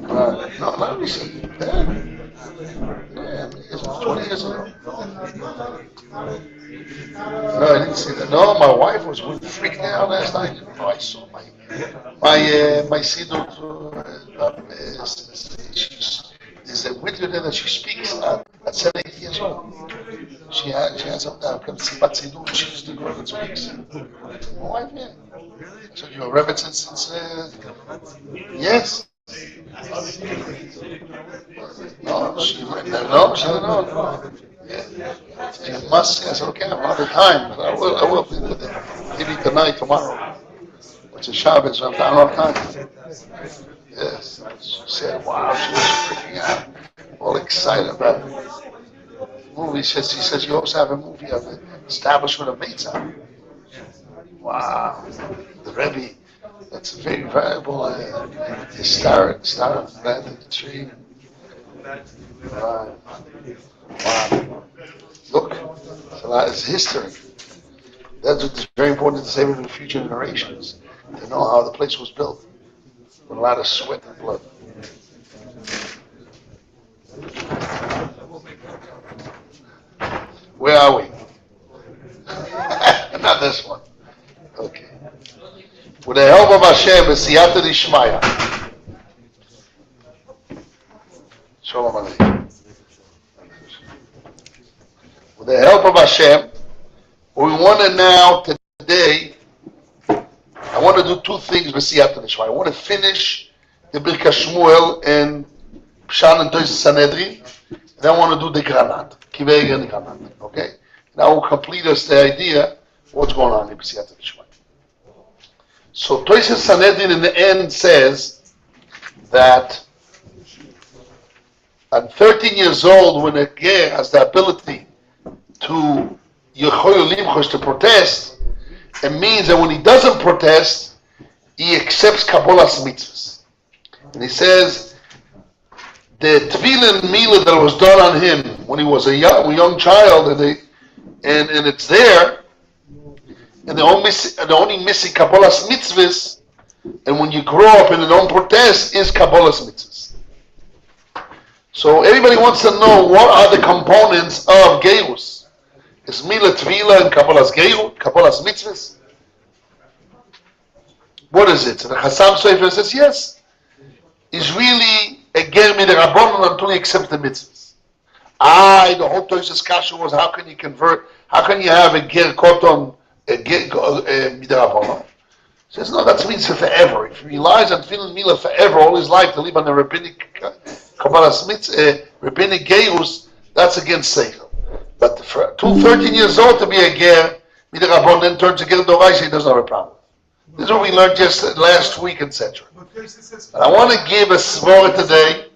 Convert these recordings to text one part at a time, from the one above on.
No, not recently. Yeah, it was 20 years ago. No, I didn't see that. No, my wife was freaking out last night. Oh, I saw my Siddur. There's a winter there that she speaks at 70 years old. She has some come see Siddur. She used to go and speaks. My wife, yeah. So you're a Rebbe since yes. No, she didn't know. Yeah. You must, yes, okay, I'm out of time, but I will be with it. Maybe tonight, tomorrow. It's a Shabbos, so I don't have time. Yes. She said, wow, she was freaking out, all excited about it. Movie, she says you also have a movie of the establishment of Mitzvah. Wow. The Rebbe, that's a very valuable star planted the tree. Wow. Wow. Look, it's history. That's what's very important to save it for future generations. To know how the place was built. With a lot of sweat and blood. Where are we? Not this one. Okay. With the help of Hashem, B'siyata Dishmaya. Shalom Aleichem. With the help of Hashem, we want to now, today, I want to do two things B'siyata Dishmaya. I want to finish the Birka Shmuel and Pshan and Toys Sanhedrin, and then I want to do the Granat, Kivei and the Granat. Okay? Now we'll complete us the idea what's going on in B'siyata Dishmaya. So Toys Sanhedrin in the end says that at 13 years old, when a ger has the ability to to protest, it means that when he doesn't protest, he accepts Kabbalah's mitzvahs. And he says the tefillin milah that was done on him when he was a young child, and it's there, and the only missing Kabbalah's mitzvahs, and when you grow up and you don't protest, is Kabbalah's mitzvahs. So everybody wants to know what are the components of Geirus. Is Mila Tvila and Kabbalah's Geirus, Kabbalah's mitzvahs? What is it? So the Chassam Sofer says yes. He's really a Ger Midrabanan until he accepts the mitzvahs. The whole Toys's kasha was how can you convert? How can you have a Ger Koton, a Ger Midrabanan? He says no, that means forever. If he relies on Tefillin Mila forever, all his life to live on the rabbinic Kabbalah's rabbinic Geirus, that's against Seichel. But for 13 years old to be a ger, midrabon, then turns to ger doraisa, he doesn't have a problem. This is what we learned just last week, etc. But I want to give a svara today.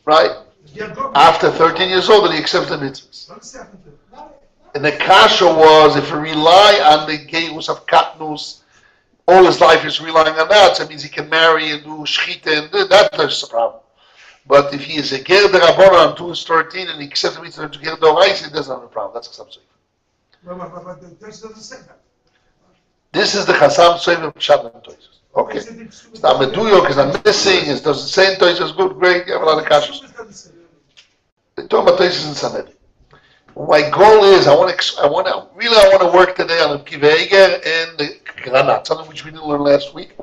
Right? After 13 years old, and he accepts the mitzvahs. And the kasha was, if you rely on the geirus of katnus, all his life is relying on that, so it means he can marry and do shchita, and that's the problem. But if he is a ger derabbanan until he's 13 and he accepts the mitzvah to ger doraisa, he doesn't have a problem. That's a subject. This is the Chassam Sofer Pshat and Toys. Okay. It's not meduyok, because I'm missing, it doesn't say in Toys, it's good, great, you have a lot of kashas. They're talking about Toys and Sanhedrin. My goal is, I want to work today on the Kivei Eger and the Granat, something which we didn't learn last week.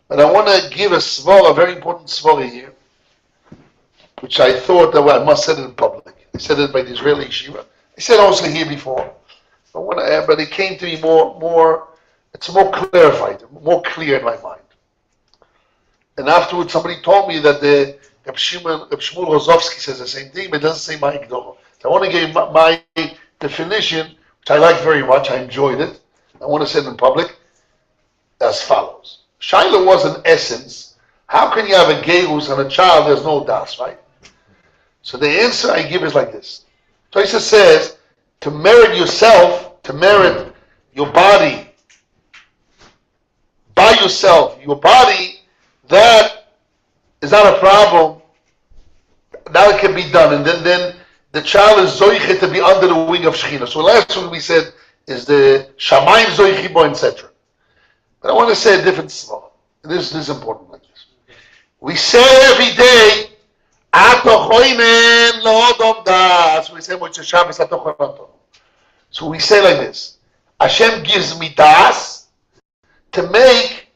But I want to give a very important svara here, which I thought that I must say it in public. I said it by the Israeli Yeshiva. I said also here before. But it came to me it's more clarified, more clear in my mind. And afterwards somebody told me that the Reb Shmuel Rozovsky says the same thing, but it doesn't say my Gdoro. So I want to give my definition, which I like very much, I enjoyed it. I want to say it in public, as follows. Shaila was in essence, how can you have a geirus and a child, there's no das, right? So the answer I give is like this. Tosha says, to merit yourself, to merit your body, by yourself, your body, that is not a problem. Now it can be done. And then the child is zoiche to be under the wing of Shechina. So last one we said is the Shamayim zoiche bo, etc. But I want to say a different small. This is important like this. We say every day, Atochoinen Lodom Das. We say Motzei Shabbos Atochoinen. So we say like this. Hashem gives me Das to make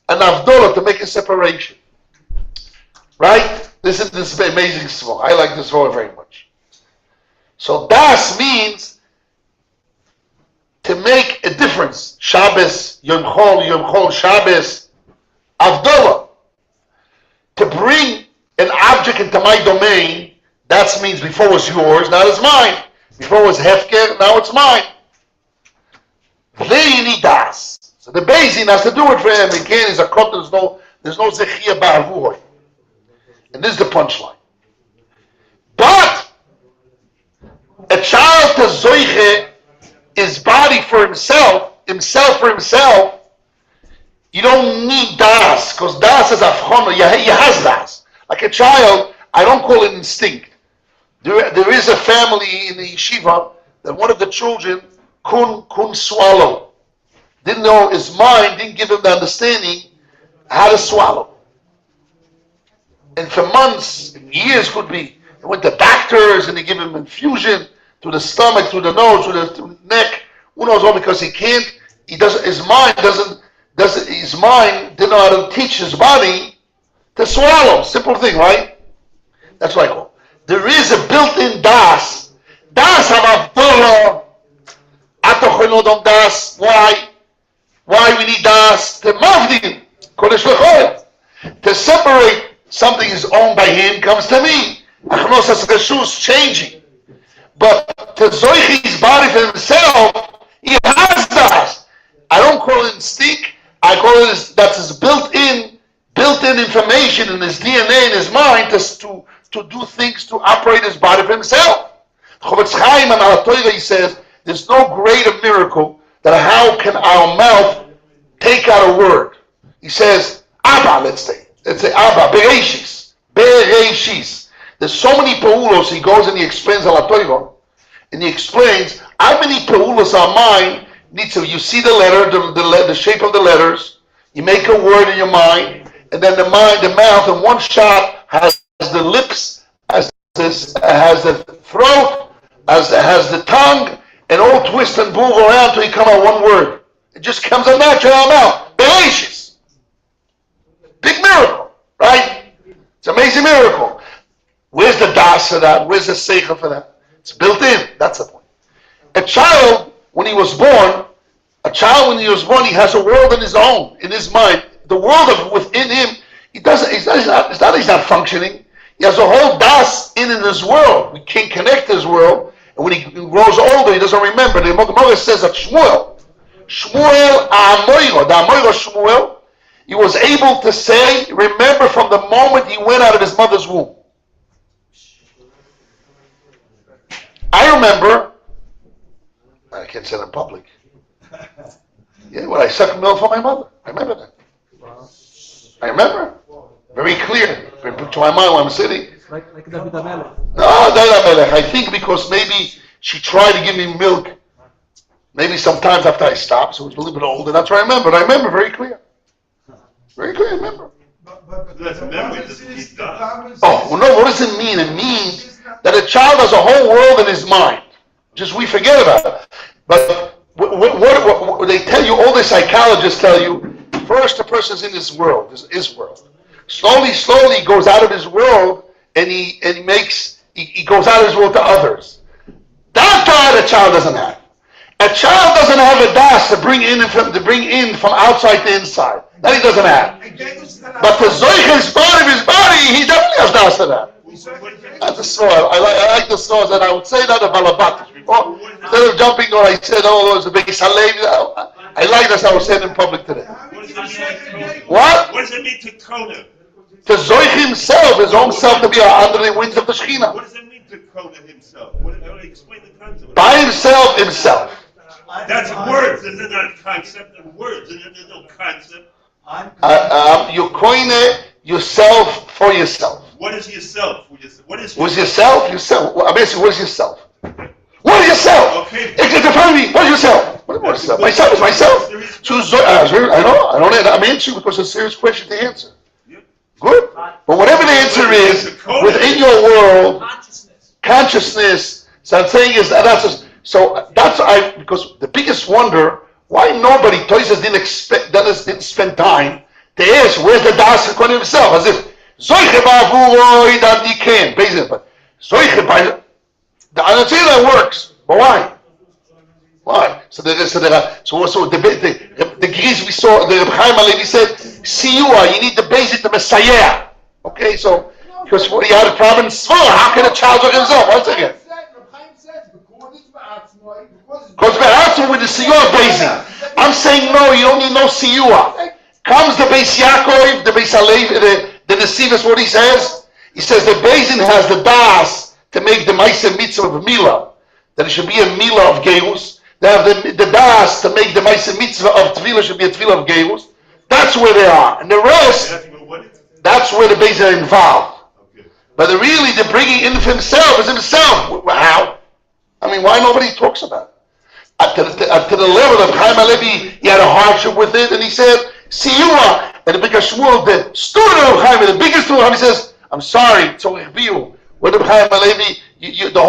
an Avdolah, to make a separation. Right? This is this amazing song. I like this song very much. So Das means to make a difference. Shabbos, Yom Chol, Shabbos, Avdolah. To bring an object into my domain, that means before it was yours, now it's mine. Before it was Hefker, now it's mine. There you need Das. So the Beis has to do it for him. Again, he's a kot, there's no Zechia Ba'avuhoi. And this is the punchline. But a child to Zoiche is body for himself for himself, you don't need Das, because Das is Afchona, he has Das. Like a child, I don't call it instinct. There is a family in the yeshiva that one of the children couldn't swallow. Didn't know his mind, didn't give him the understanding how to swallow. And for months, years could be, they went to doctors and they give him infusion to the stomach, to the nose, to the neck. Who knows what? Because he can't. He doesn't. His mind doesn't. His mind didn't know how to teach his body to swallow. Simple thing, right? That's what I call. There is a built-in Das. Das Havavdollah. Atochenodom Das. Why? Why we need Das? To mavdin. Kodesh lechoel. To separate something is owned by him comes to me. Achnosas Reshus changing. But to Zoichi's body for himself, he has Das. I don't call it instinct. I call it that's his built-in information in his DNA, in his mind, to do things, to operate his body for himself. Chofetz Chaim and Al Torah, he says, there's no greater miracle than how can our mouth take out a word. He says, Abba, let's say Abba, Bereshis. There's so many peulos, he goes and he explains Al Torah, and he explains how many peulos are mine. You see the letter, the shape of the letters. You make a word in your mind, and then the mouth in one shot has the lips, has the throat, has the tongue, and all twist and move around till you come out one word. It just comes out naturally out of our mouth. Bereshis. Big miracle, right? It's an amazing miracle. Where's the das for that? Where's the seicha for that? It's built in. That's the point. A child, when he was born, he has a world in his own, in his mind. The world within him, he's not functioning. He has a whole das in his world. We can't connect his world. And when he grows older, he doesn't remember. The Gemara says that Shmuel, the Amoiro Shmuel, he was able to say, remember from the moment he went out of his mother's womb. I remember, I can't say it in public. Yeah, when I sucked milk for my mother. I remember that. I remember. Very clear. To my mind when I'm sitting. Like David HaMelech. No, David HaMelech. I think because maybe she tried to give me milk. Maybe sometimes after I stopped, so it was a little bit older. That's what I remember. I remember very clear. Very clear, I remember. That's memory. Oh, well, no, what does it mean? It means that a child has a whole world in his mind. Just we forget about it. But what they tell you, all the psychologists tell you, first the person's in his world, his world. Slowly he goes out of his world and he goes out of his world to others. That a child doesn't have. A child doesn't have a das to bring in from outside to inside. That he doesn't have. But the zoich's part of his body, he definitely has das to that. That's a story. I like the stories, and I would say that about Balabat before. Instead of jumping on, I said, oh, there's a big Halev. I like this, I was saying in public today. What? What does it mean to Kona? To Zoich himself, his own self, to be under the wings of the Shekhinah. What does it mean to Kona himself? How do you explain the concept? By himself. That's words, and they're not concept of words, and there's no concept. You coin it yourself for yourself. What is yourself? What's yourself? Yourself. I'm asking, what is yourself? What is yourself? Okay. Define me. What is yourself? What more self? Myself is myself. So I know. I'm answering because it's a serious question to answer. Good. But whatever the answer is, within your world, consciousness. So I'm saying is that's because the biggest wonder why nobody Toysa didn't spend time to ask where's the das according to himself, as if Zoiche ba'avuroi that he can, basically. But Zoiche by I don't say that works, but why? Why? So the Greece we saw, the Reb Chaim Alevi said, Siyua, you need to base it to Messiah. Okay, so because he had a problem in Svara, how can a child work himself? Once again. Because Be'atzim with the Siyua basing. I'm saying no, you don't need no Siyua. Comes the Beis Yaakov, the Beis Alevi, the Nesivus, what he says? He says the Bezin has the Das to make the Maisa Mitzvah of Milah. That it should be a Milah of Geus. They have the Das to make the Maisa Mitzvah of Tefillah should be a Tefillah of Geus. That's where they are. And the rest, that's where the Bezin are involved. But really, the bringing in of himself is himself. How? I mean, why nobody talks about it? To the level of Chaim Alevi, he had a hardship with it, and he said, Siyua, and the biggest Shmuel, the student of Chaim, the biggest student, he says, I'm sorry, so you. With the Chaim Alevi, the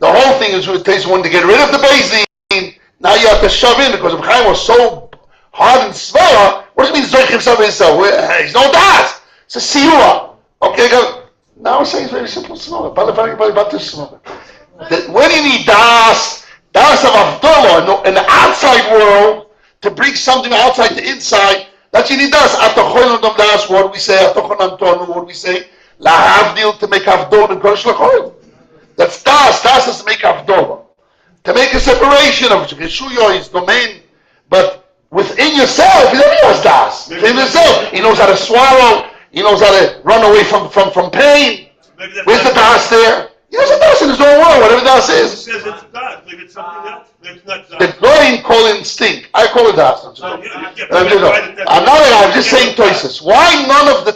whole thing is it takes one to get rid of the Bezin. Now you have to shove in because Chaim was so hard and svara. What does it mean Zoich himself himself? He's no das. It's a Siyua. Okay, go. Now I'm saying it's very simple. When you need das of Avdullah in the outside world to bring something outside the inside, that's you need das. What do we say? What do we say? Lahavdil to make Avdol and Kodesh L'Choil. That's Das. Das is to make Avdol. To make a separation of Yeshuya's domain. But within yourself, he never has Das. Within himself, he knows how to swallow. He knows how to run away from pain. Where's the Das there? He has a Das in his own world, whatever Das is. He says it's Das. Maybe it's something else. Maybe it's not Das. The Goyim call it instinct. I call it Das. I'm just saying Toises. Why none of the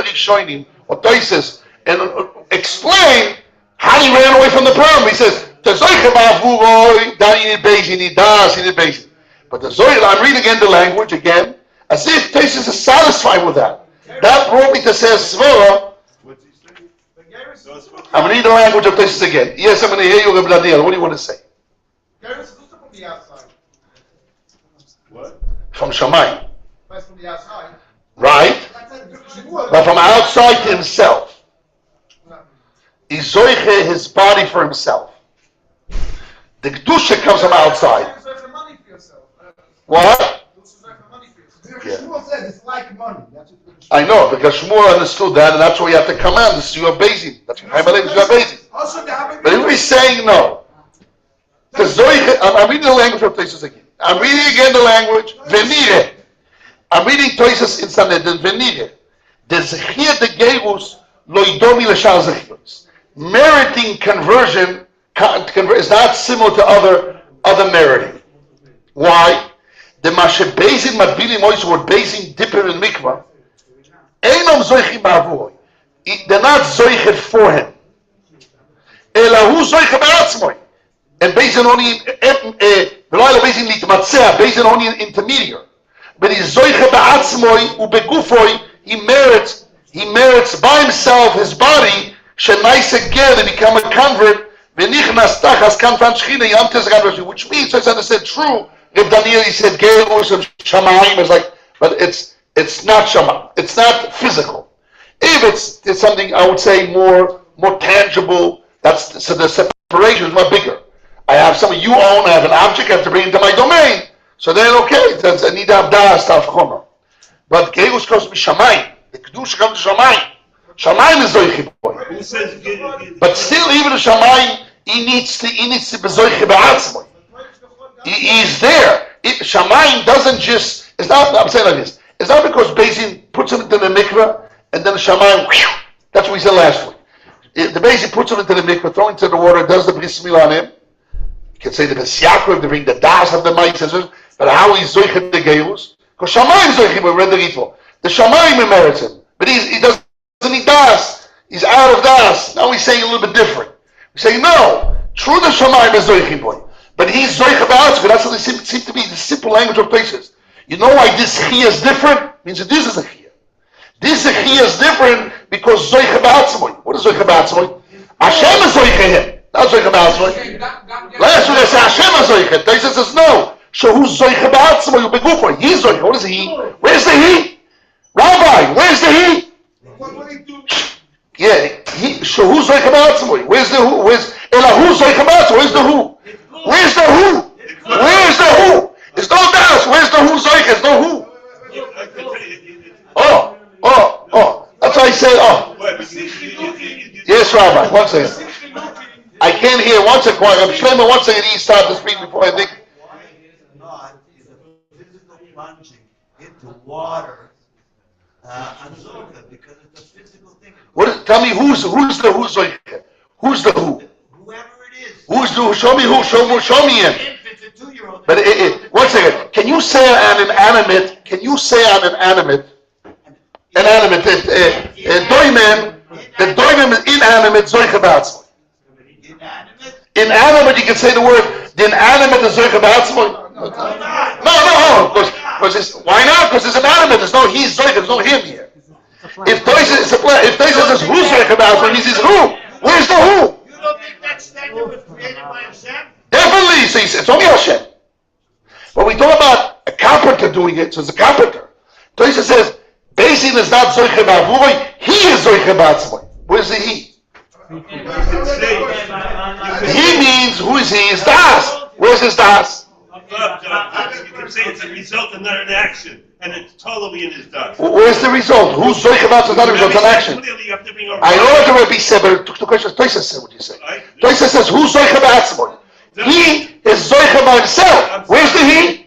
Rishonim or Toises and explain how he ran away from the problem? He says, you need base, you need Das, you need base. But the Zohar, I'm reading again the language again, as if Toises is satisfied with that. That brought me to say Svara. I'm reading the language of Toises again. Yes, I'm going to hear you, Reb Daniel. What do you want to say? What? From Shamayim. From the outside. Right? But from outside to himself. He's zoiche his body for himself. The Kedusha comes from outside. What? Yeah. It's like money. I know, because Shmuel understood that, and that's why you have to come out. This is your basin. That's why I believe it's your basin. But if we're saying no, because I'm reading the language of Toises again. I'm reading again the language. Venire. I'm reading Toises in Sanhedrin. Venire. The zechir de gerus loidomi l'shar zechirus. Meriting conversion is not similar to other meriting. Why? The mashe bezin matbilim ois were bezin dipper in mikvah. Einom zoichim ba'avuroi. They're not zoichet for him. Ela hu zoichet ba'atzmoi. And bezin only v'lo bezin litmatzeh. Bezin only an intermediary. But he's zoichet ba'atzmoi ubegufoi. He merits by himself his body. Shenaisa ger to become a convert. V'nichnas tachas kanfan shchina yamtes gadol. Which means, as I understand, true. If Daniel he said gerus and shamayim is like, but it's not shamayim. It's not physical. If it's something I would say more tangible. So the separation is much bigger. I have something you own. I have an object. I have to bring it into my domain. So then okay, I need to have das to have chomer. But gerus comes to shamayim. The kedusha comes to shamayim. Shamayim is zoichi boy. But still, even the shamayim, he needs to be zoichi be'atzmoi. He's there. Shamayim doesn't just. It's not. I'm saying like this. It's not because Bezin puts him into the mikveh and then Shamayim. That's what we said last week. The Bezin puts him into the mikveh, throws him into the water, does the bris milah on him. You can say the Beis Yaakov to bring the das of the mitzvahs, but how he's zoichet the geus? Because Shamayim is zoichet. We read the ritual. The Shamayim merits him, but he doesn't need das. He's out of das. Now we're saying a little bit different. We say no. True, the Shamayim is zoichet boy. But he's Zoicha Ba'atzmo. That's what they seem to be the simple language of places. You know why this Chiyah is different? It means that this is a Chiyah. This Chiyah is different because Zoicha Ba'atzmo. What is Zoicha Ba'atzmo? Hashem is Zoicha him. Not Zoicha Ba'atzmo. Last week they say Hashem is Zoicha. They says no. So who's Zoicha Ba'atzmo? You begufo. He's Zoicha. What is he? Where's the he? Rabbi, where's the he? What do you do? Yeah, so who's Zoicha Ba'atzmo? Where's the who? Where's who's Zoicha Ba'atzmo? Where's the who? Where's the who? Where's the who? There's no doubt. Where's the who Zoicha? There's no who. Oh. That's why I said, oh. Yes, Rabbi, one second. I can't hear. One second, Shlomo, one second, he started to speak before I think. Why is not is a physical plunging into water on Zoka, because it's a physical thing. Tell me who's the who Zoicha? Who's the who? Whoever it is. Who's the who? Show me who. Show me him. It's a 2-year-old. But one second. Can you say an inanimate? Doimim, the doimim is inanimate Zoicha Ba'atzmo. Inanimate, you can say the word. The inanimate is Zoicha Ba'atzmo. No. Because why not? Because it's inanimate. There's no he's Zoicha. There's no him here. If Toysa says who's Zoicha Ba'atzmo, he says who. Where's the who? You don't think that statue was created by Hashem? Definitely. So it's only Hashem. But we talk about a carpenter doing it, so it's a carpenter. Toysa says, Basin is not Zoicha Ba'avuroi, he is Zoicha Ba'atzmo. Where's the he? He means, who is he? Is Das. Where's his Das? You can say it's a result and not an action, and it's totally in his Das. Where's the result? Who's Zoicha Ba'atzmo is not a result, it's an action. I know what the Rebbe said, but the question is, Toysa said what you say. Toysa says, who's Zoicha Ba'atzmo? He is Zoicha by himself. Where's the he?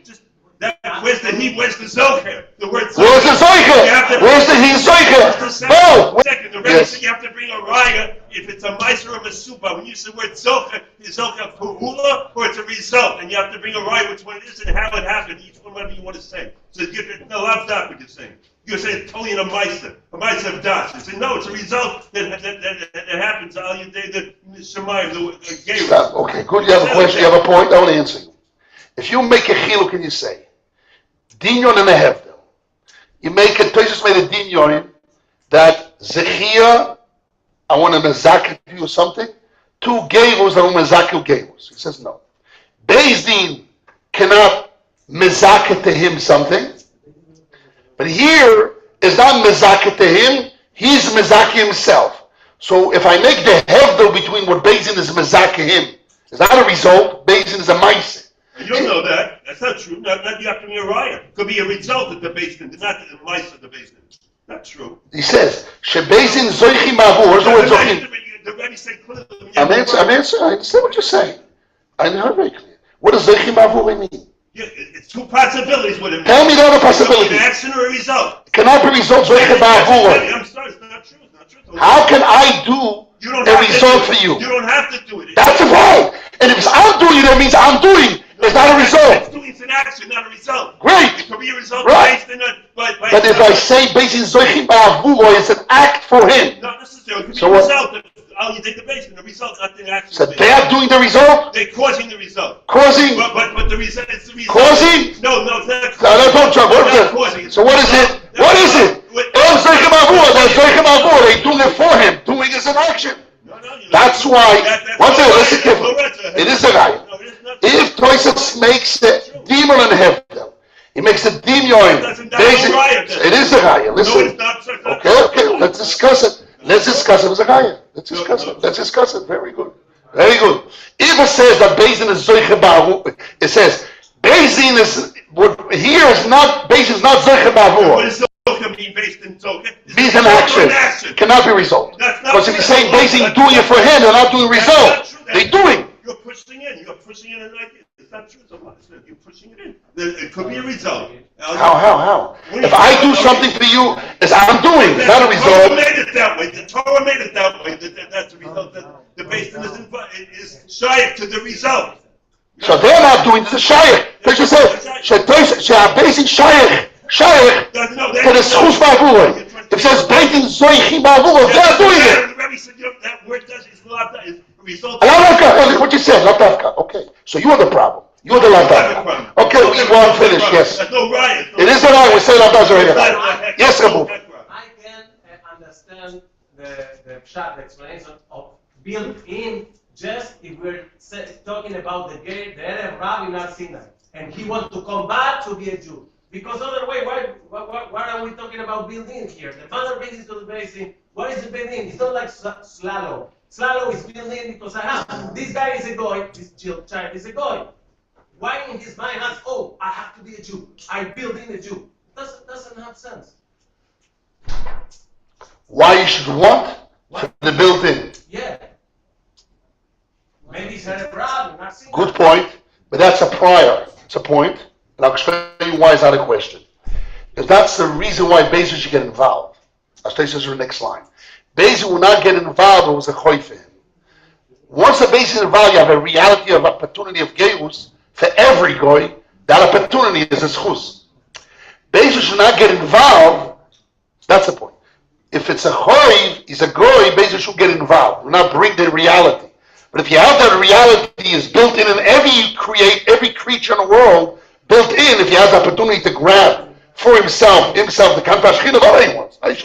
Where's the he? Where's the Zocher? The word Zocher. Where's the Zoicha? Where's the he Zoicha? No. Second, the Rebbe said you have to bring a raya if it's a meiser or a masuba. When you use the word Zocher, is Zocher purula or it's a result, and you have to bring a raya which one it is and how it happened. Each one, whatever you want to say. So no, that's not what you're saying. You're saying it's totally in a meiser of das. You say no, it's a result that happens. All you day the shemayim the gay. Okay, good. You have a question. You have a point. I want to answer you. If you make a chiluk, can you say dinyon and a heftel? You make it. Toysus made a dinyon that zechia. I want to mezakit you something. 2 gevos I want to mezakit gevos. He says no. Beis din cannot mezakit to him something, but here is not mezakit to him. He's mezakit himself. So if I make the heftel between what Beis din is mezakit him, is that a result? Beis din is a ma'aseh. You don't know that. That's not true. Not you have to be a raya. It could be a result of the basement, not the mice of the basement. Not true. He says, "Shebezin zoichim ma'avur." Where's the word zoichim? The Rebbe said clearly. I'm answering. I understand what you're saying. I heard very clear. What does zoichim ma'avur mean? Yeah, it's 2 possibilities with it. Tell me the other possibility. An action or a result. It cannot be result zoichim ma'avur. I'm sorry, it's not true. It's not true. How can I do a result for you? You don't have to do it. That's the point. And if I'm doing it, that means I'm doing. It's not a result. It's an action, not a result. Great. It could be a result right. based on but if I say based in zoichim ba'avuro, it's an act for him. Not necessarily. It could be so a result. You take the basement. The result, not the action. So they are doing the result. They're causing the result. Causing. But the result, it's the result. Causing. No, it's not. What is it? So what is it? What is it? Zoichim ba'avuro. That's zoichim ba'avuro. They're doing it for him. Doing is an action. That's why. One second. Listen carefully. It is a raya. If Toysus makes a demon and heftel, he makes a demon. It is a raya. Listen. Okay. Let's discuss it. Let's discuss it as a raya. Let's discuss it. Very good. Very good. If it says that Bezin is zoiche ba'avu, it says Bezin is here is not Bezin is not zoiche ba'avu. What is zoiche being based in zoiche? Means an action. Cannot be result. Because if you're saying Bezin doing it for him, they're not doing result. They're doing. You're pushing in an idea. It's not true. You're pushing it in. It could be a result. How? If I do something for you, it's I'm doing. It's not a result. The Torah made it that way. The Torah made it that way. That's the result. The basin is shaykh to the result. So they're not doing this. Shaykh. They just said, "She'abesin shaykh to the schus ba'avuroi." It says, "Beitin zoichim ba'avuroi." They're doing it. The Rebbe said that word does is result. What you said, Latavka. Okay. So you are the problem. You're the Latavka. Okay, we won't finish, yes. There's no riot. It is a riot. We say Latavka already. Yes, Rabu. I can understand the pshat, the explanation of built-in, just if we're talking about the Erev Rav in Har Sinai, and he wants to come back to be a Jew. Because otherwise, why are we talking about built-in here? The mother brings it to the basin. What is the built-in? It's not like slalom. Slalom is built-in because this guy is a goy, this child is a goy. Why in his mind has, I have to be a Jew. I build in a Jew. Doesn't have sense. Why you should want the built-in? Yeah. Maybe it's a problem. Good point, but that's a prior. It's a point, and I'll explain you why it's not a question. Because that's the reason why Beis should get involved. I'll tell you the next line. Beis will not get involved when it was a choy for him. Once the Beis is involved, you have a reality of opportunity of Geus for every goy. That opportunity is a schus. Beis should not get involved. That's the point. If it's a choy, he's a goy, Beis should get involved. Will not bring the reality. But if you have that reality is built in every creature in the world, built in, if he has the opportunity to grab for himself, the Kantash of all anyone. There's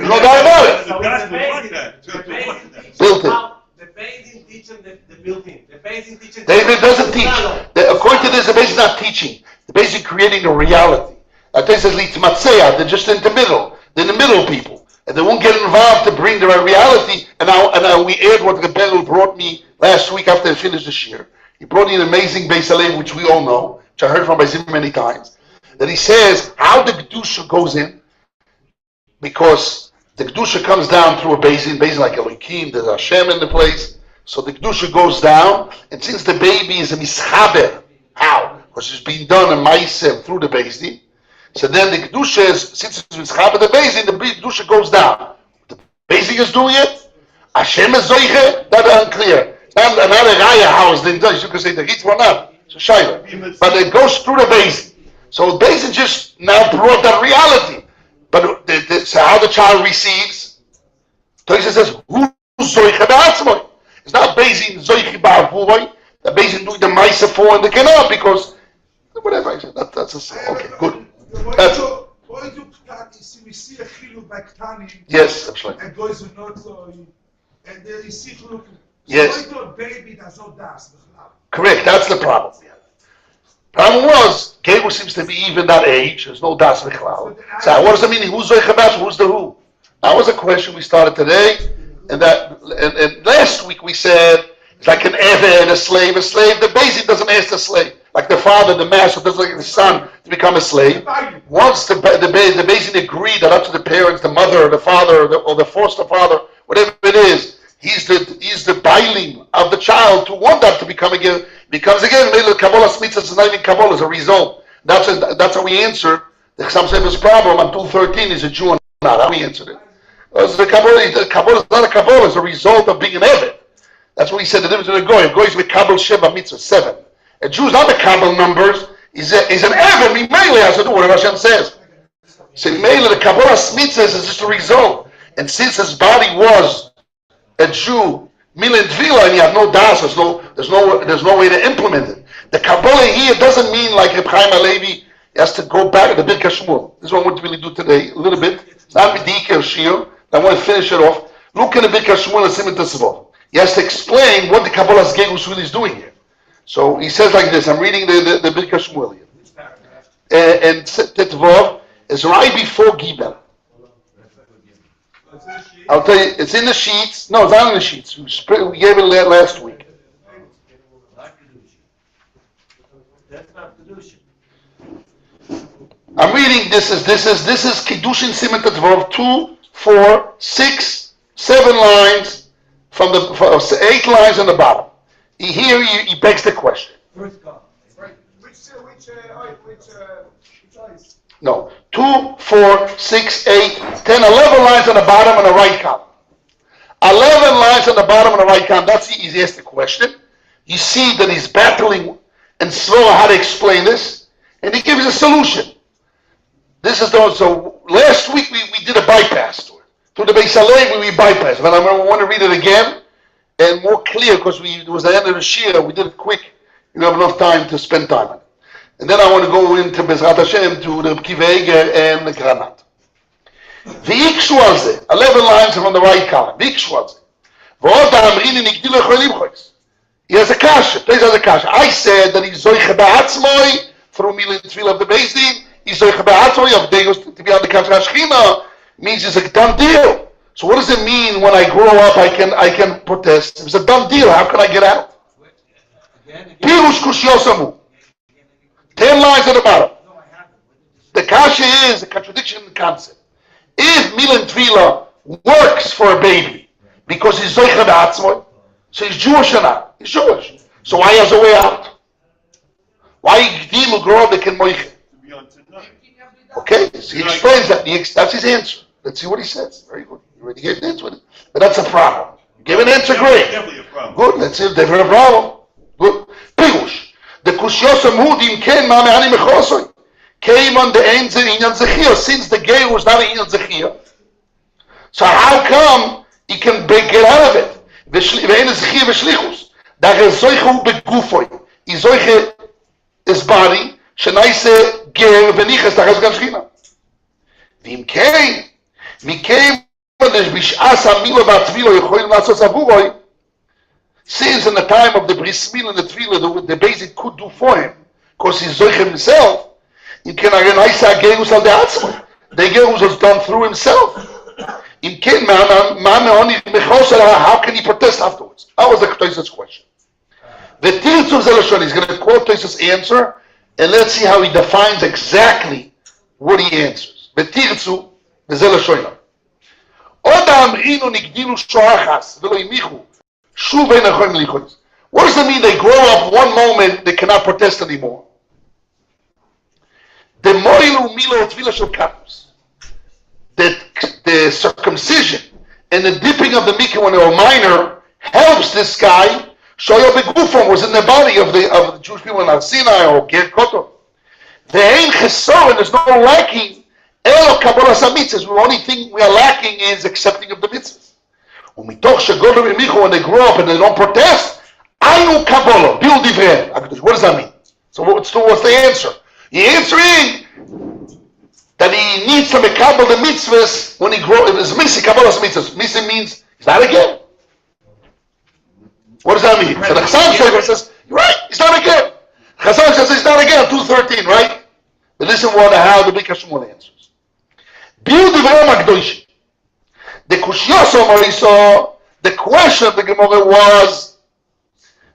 no doubt about it. Built in. The Beis teaching the built-in. The Beis teaching. David doesn't teach. According to this, the Beis is not teaching. The Beis is creating a reality. This is leads Matzea. They're just in the middle. They're the middle people. And they won't get involved to bring the reality. And now we aired what Rebel brought me last week after I finished the year. He brought me an amazing Beis Alev, which we all know, which I heard from Beis many times. That he says how the Kedusha goes in, because the Kedusha comes down through a basin like Elohim, there's Hashem in the place. So the Kedusha goes down, and since the baby is a mischaber, how? Because it's being done in Maisem through the basin. So then the Kedusha is, since it's mischaber the basin, the Kedusha goes down. The basin is doing it, Hashem is zoiche, that's unclear. Not a raya house, then you can say the hits one up. It's a shayla. But it goes through the basin. So the basin just now brought that reality. But so how the child receives, Tosha says, who's zoiche ba'atzmoi? It's not basin zoiche ba'avuoi. The basin doing the ma'isa for and the canal because whatever I said. That's a okay, good. That's we see a chiluk by Ktani. Yes, that's right. And goes with not and there is chiluk. Yes. Baby does not das. Correct. That's the problem. Problem was, Gegu seems to be even that age. There's no das b'chlal. So what does it mean? Who's zoichabash? Who's the who? That was a question we started today, and last week we said it's like an eved, a slave. A slave, the basic doesn't ask the slave, like the father, the master doesn't like the son to become a slave. Once the basic agree that up to the parents, the mother, or the father, or the foster father, whatever it is, he's the bailing of the child to want that to become again. Becomes again, Kabbalah Smitzah is not even Kabbalah, as a result. That's how we answered the Chassam Sofer's problem on 213 is a Jew or not. How we answered it. Because the Kabbalah is not a Kabbalah, it's a result of being an Eved. That's what he said, the difference between a Goy. A Goy is Mekabel Sheva Mitzvah, 7. A Jew is not Mekabel numbers, he's an Eved, Mimele has to do whatever Hashem says. So Mimele, the Kabbalah Smitzah is just a result. And since his body was a Jew, Milan Tvila, and you have no das, there's no way to implement it. The Kabbalah here doesn't mean like Reb Chaim Halevi, he has to go back to the Birkat Shmuel. This is what I want to really do today, a little bit. It's not Medika Shir, I want to finish it off. Look in the Birkat Shmuel and Simon Tesavov. He has to explain what the Kabbalah's Gegus really is doing here. So he says like this, I'm reading the Birkat Shmuel here. And Tetvov is right before Gibel. I'll tell you, it's in the sheets. No, it's not in the sheets. We gave it last week. I'm reading. This is Kiddushin Siman Tetvov 2, 4, 6, 7 lines from 8 lines on the bottom. Here he begs the question. Which eyes? No, 2, 4, 6, 8, 10, 11 lines on the bottom and the right column. 11 lines on the bottom and the right column. That's the easiest question. You see that he's battling and slow how to explain this, and he gives a solution. This is so last week we did a bypass to it. Through the Beis Alev we bypassed. But I want to read it again, and more clear because it was the end of the Shira. We did it quick. You don't have enough time to spend time on it. And then I want to go into Bezrat Hashem to the Kiva Eger and the Granat. V'ikshu al ze, 11 lines from the right column. V'ikshu al ze. V'od ha'amrini nigdilu echolim chois. He has a kasha. He has a kasha. I said that he's zoiche ba'atzmoi through Milan Tefillah of the Beis Din. He's zoiche ba'atzmoi of Deus to be on the Kafra Shechina. Means it's a done deal. So what does it mean when I grow up I can protest? If it's a done deal, how can I get out? Pirush Kushyosamu. 10 lines at the bottom. The kasha is a contradiction in the concept. If Milan Tefillah works for a baby because he's zoiche ba'atzmoi, so he's Jewish or not? He's Jewish. So why has a way out? Why Gdilu grow up can moiche? Okay, so he explains that. That's his answer. Let's see what he says. Very good. You already gave an answer with it. But that's a problem. You give an answer, great. Definitely a problem. Good, let's see if there's a problem. Good. Pirush. The Kushyos Amudim came on the Mechosoi. Came on the Einz in Inyan Zechir. Since the gay was not in Inyan Zechir. So how come he can get out of it? Ve'en Zechir v'shlichus. Da Rezoichu begufoi. Izoiche his body. Shenaise ger v'niches da Rezgan Shechina. V'im came. Since in the time of the Bris Mil and the Tefillah, the basic could do for him, because he's Zoich himself, you can organize a Gerus al the Atzma. The Gerus was done through himself. How can he protest afterwards? That was the Toys's question. The Tirtzu Zelashon is going to quote Toys's answer, and let's see how he defines exactly what he answers. The Tirtzu Zelashon. What does it mean they grow up one moment, they cannot protest anymore? The circumcision and the dipping of the mikvah when they were minor helps this guy. Shoyo begufon was in the body of the Jewish people in Har Sinai or Ger Kotor. There ain't chesaron, there's no lacking. The only thing we are lacking is accepting of the mitzvahs. When they grow up and they don't protest, what does that mean? So what's the answer? The answer is that he needs to make the mitzvahs when he grows. If it's missing Kabbalah's mitzvahs, missing means he's not again. What does that mean? So the Chazal says, you're right, he's not again. Chazal says he's not again, 2:13, right? But listen how the Big Hashemon answers. The question of the Gemara was,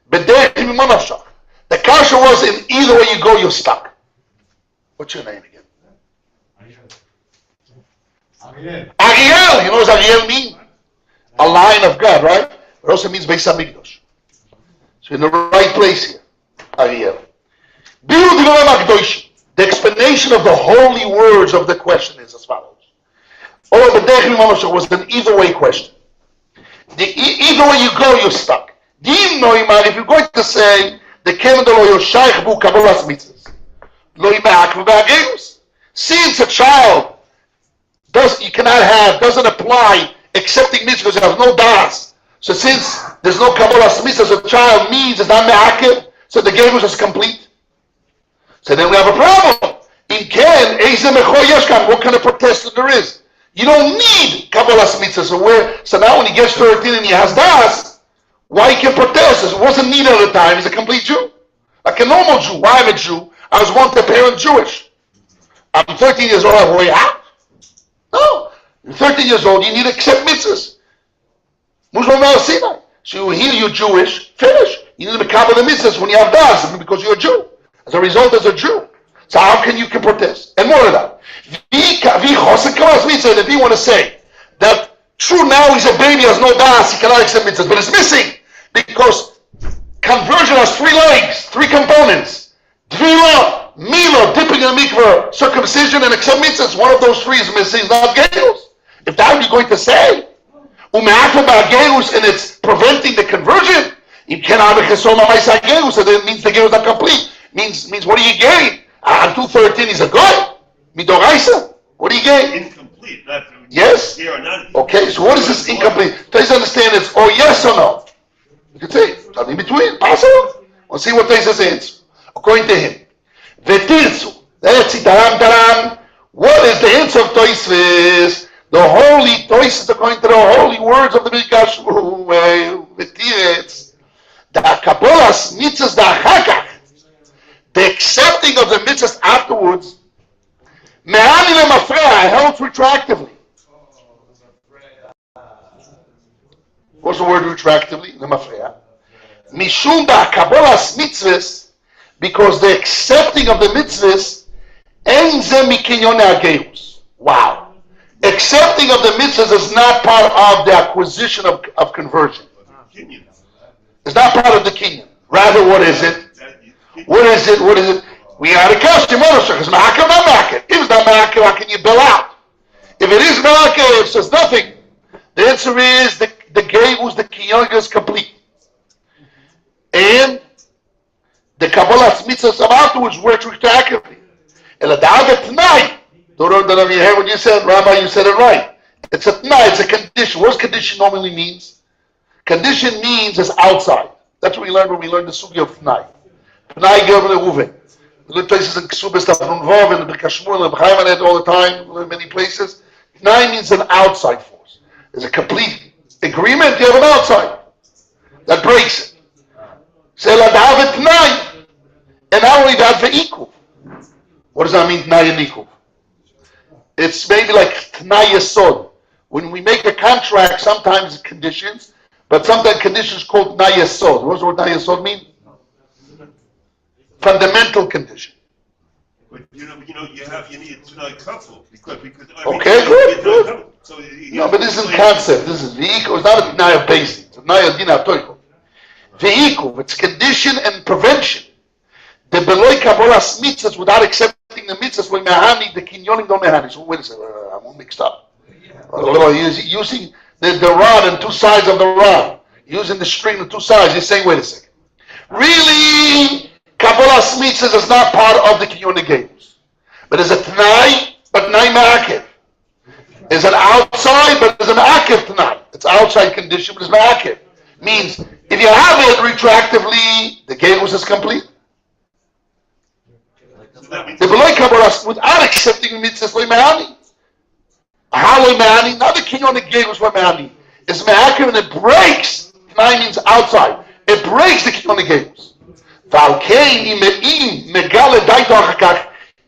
the kasha was in either way you go, you're stuck. What's your name again? Ariel. You know what Ariel mean? A lion of God, right? It also means Beis Hamikdash. So in the right place here, Ariel. The explanation of the holy words of the question is as follows. Or the Dechim Mamashach was an either way question. Either way you go, you're stuck. If you're going to say the Kemedolo Yoshaich Bu Kabbalas Mitzvahs, since a child doesn't apply accepting mitzvahs, it has no das. So since there's no Kabbalas Mitzvahs, a child means it's not me'akev, so the gerus is complete. So then we have a problem. What kind of protest there is? You don't need Kabbalas Mitzvahs. So now when he gets 13 and he has das, why he can protest? It wasn't needed at the time. He's a complete Jew. Like a normal Jew. Why I'm a Jew? I was once a parent Jewish. I'm 13 years old, I have a way out? No. You're 13 years old, you need to accept mitzvahs. So here you're Jewish, finish. You need to become the mitzvahs when you have das, because you're a Jew. As a result, as a Jew. So how can you protest? And more of that. If you want to say that true now he's a baby, has no das, he cannot accept mitzvahs, but it's missing because conversion has 3 legs, 3 components. Tvila, Mila, dipping in the mikvah, circumcision, and accept mitzvahs. One of those 3 is missing, it's not gerus. If that you're going to say, gerus, and it's preventing the conversion, you cannot have a so that means the gerus is not complete. Means what do you gain? On 2:13 he's a god. Midoraisa. What do you gain? Incomplete. Not yes. Here or not. Okay. So what is this incomplete? Please understand it's or yes or no. You could say, in between, possible. We'll see what Tosfos answers. According to him. V'tirtzu. That's it, daram. What is the answer of Tosfos? The holy Tosfos, according to the holy words of the Mikdash, v'tirtz. The Kabbalah's mitzvahs, the achakach. The accepting of the mitzvahs afterwards, me'ani lemafreya, held retractively. What's the word retractively? Lemafreya. Mishum da Kabbalah's mitzvahs, because the accepting of the mitzvahs, en ze mikinyon hageus. Wow. Accepting of the mitzvahs is not part of the acquisition of conversion. It's not part of the kinyan. Rather, what is it? What is it? We had a question. Is ma'akev or not ma'akev? If it's not ma'akev, how can you bill out? If it is ma'akev, it says nothing. The answer is the geus, the kinyan is complete. And the Kabbalah's mitzvahs afterwards works retroactively. And the da'agat tonight, don't know if you heard what you said, Rabbi, you said it right. It's a tonight, it's a condition. What does condition normally means? Condition means it's outside. That's what we learned when we learned the sugi of tonight. Tonight, Gilbert and Uwe. We learn places in Ksubis, Tafnunvov, and the Bekashmur, and the B'chaimanet all the time, we learn many places. Tonight means an outside force. There's a complete agreement, you have an outside. That breaks it. Say, let have it tonight. And not only that, for equal. What does that mean, tonight and equal? It's maybe like Tnai Yesod. When we make a contract, sometimes it's conditions, but sometimes conditions called Tnai Yesod. What does the word Tnai Yesod mean? Fundamental condition. But you need Tnai couple because okay, good. So no, but this isn't concept. This is vehicle. It's not a Tnai of basic. It's a Tnai of Dina Toiko. Vehicle. It's condition and prevention. The Beloi Kabbalah's mitzvahs without accepting the mitzvahs when mehani the kinyonim don't mehani. So wait a second, I'm all mixed up. Using the rod and two sides of the rod, using the string on two sides. He's saying, wait a second. Really, Kabbalah's mitzvahs is not part of the kinyonim games, but it's a tnai, but tnai ma'akev. It's an outside, but it's an akev tnai. It's outside condition, but it's ma'akev. Means if you have it retroactively, the games is complete. The Beloi Kabbalah without accepting the mitzvahs loy mehani. How loy mehani? Not the kinyonik games loy mehani. It's mehakim and it breaks. Tnai means outside. It breaks the kinyonik games.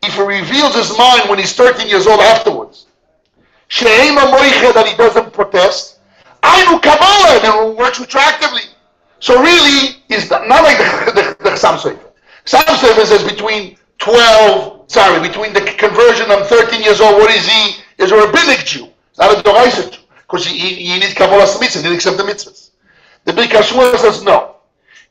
If he reveals his mind when he's 13 years old afterwards, that he doesn't protest, Ainu Kabbalah, then it works retroactively. So really, it's not like the Chassam Sofer. Chassam Sofer says between the conversion, I'm 13 years old, what is he? Is a rabbinic Jew, not a Doraisa Jew. Because he needs Kabbalah's mitzvahs, he didn't accept the mitzvahs. The Big Hashmuel says no.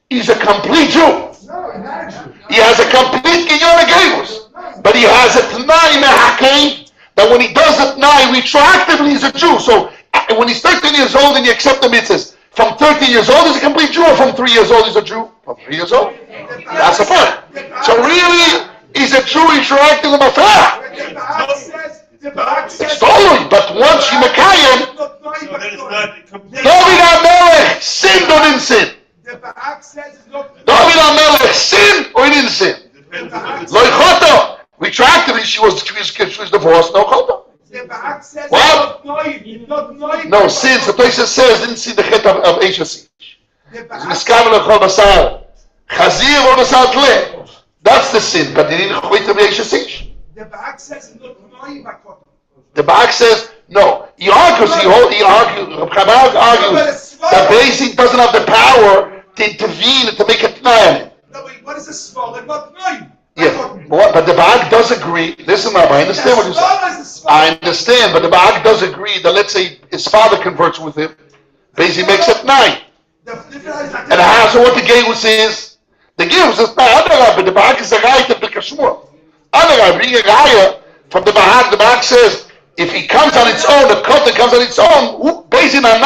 He's a complete Jew. No, he's not a Jew. He has a complete Kinyon Agavus. But he has a T'nai Mehakein, that when he does the T'nai, retroactively he's a Jew. So when he's 13 years old and you accept the mitzvahs, from 13 years old he's a complete Jew, or from 3 years old he's a Jew? From 3 years old. That's the point. So really, he's a Jew retroactive in Mafrah. It's totally, but once you Mekayim, David HaMelech sinned or didn't sin? David HaMelech sinned or he didn't sin? Lo Choto. Retroactively, she was divorced, no Choto. What? No, sins. The place says didn't see the chet of Eishasish. Miskavel Echol Basar. Chazir or Basar Tle. That's the sin, but they didn't quit the Eishasish. The Ba'ak says the Ba'ak says no. He argues that Beis doesn't have the power to intervene and to make a t'nai on him. No, but what is a small and what nine? Yeah, but the Ba'ak does agree. Listen, Rabbi, I understand what you say. I understand, but the Ba'ak does agree that let's say his father converts with him, Beis makes a t'nai. And so what the Geus is? The Geus is not but the Ba'ak is a guy to pick a shmur. Other guy bring a guy from the Ba'ak says if he comes on its own, the cult that comes on its own, Beis are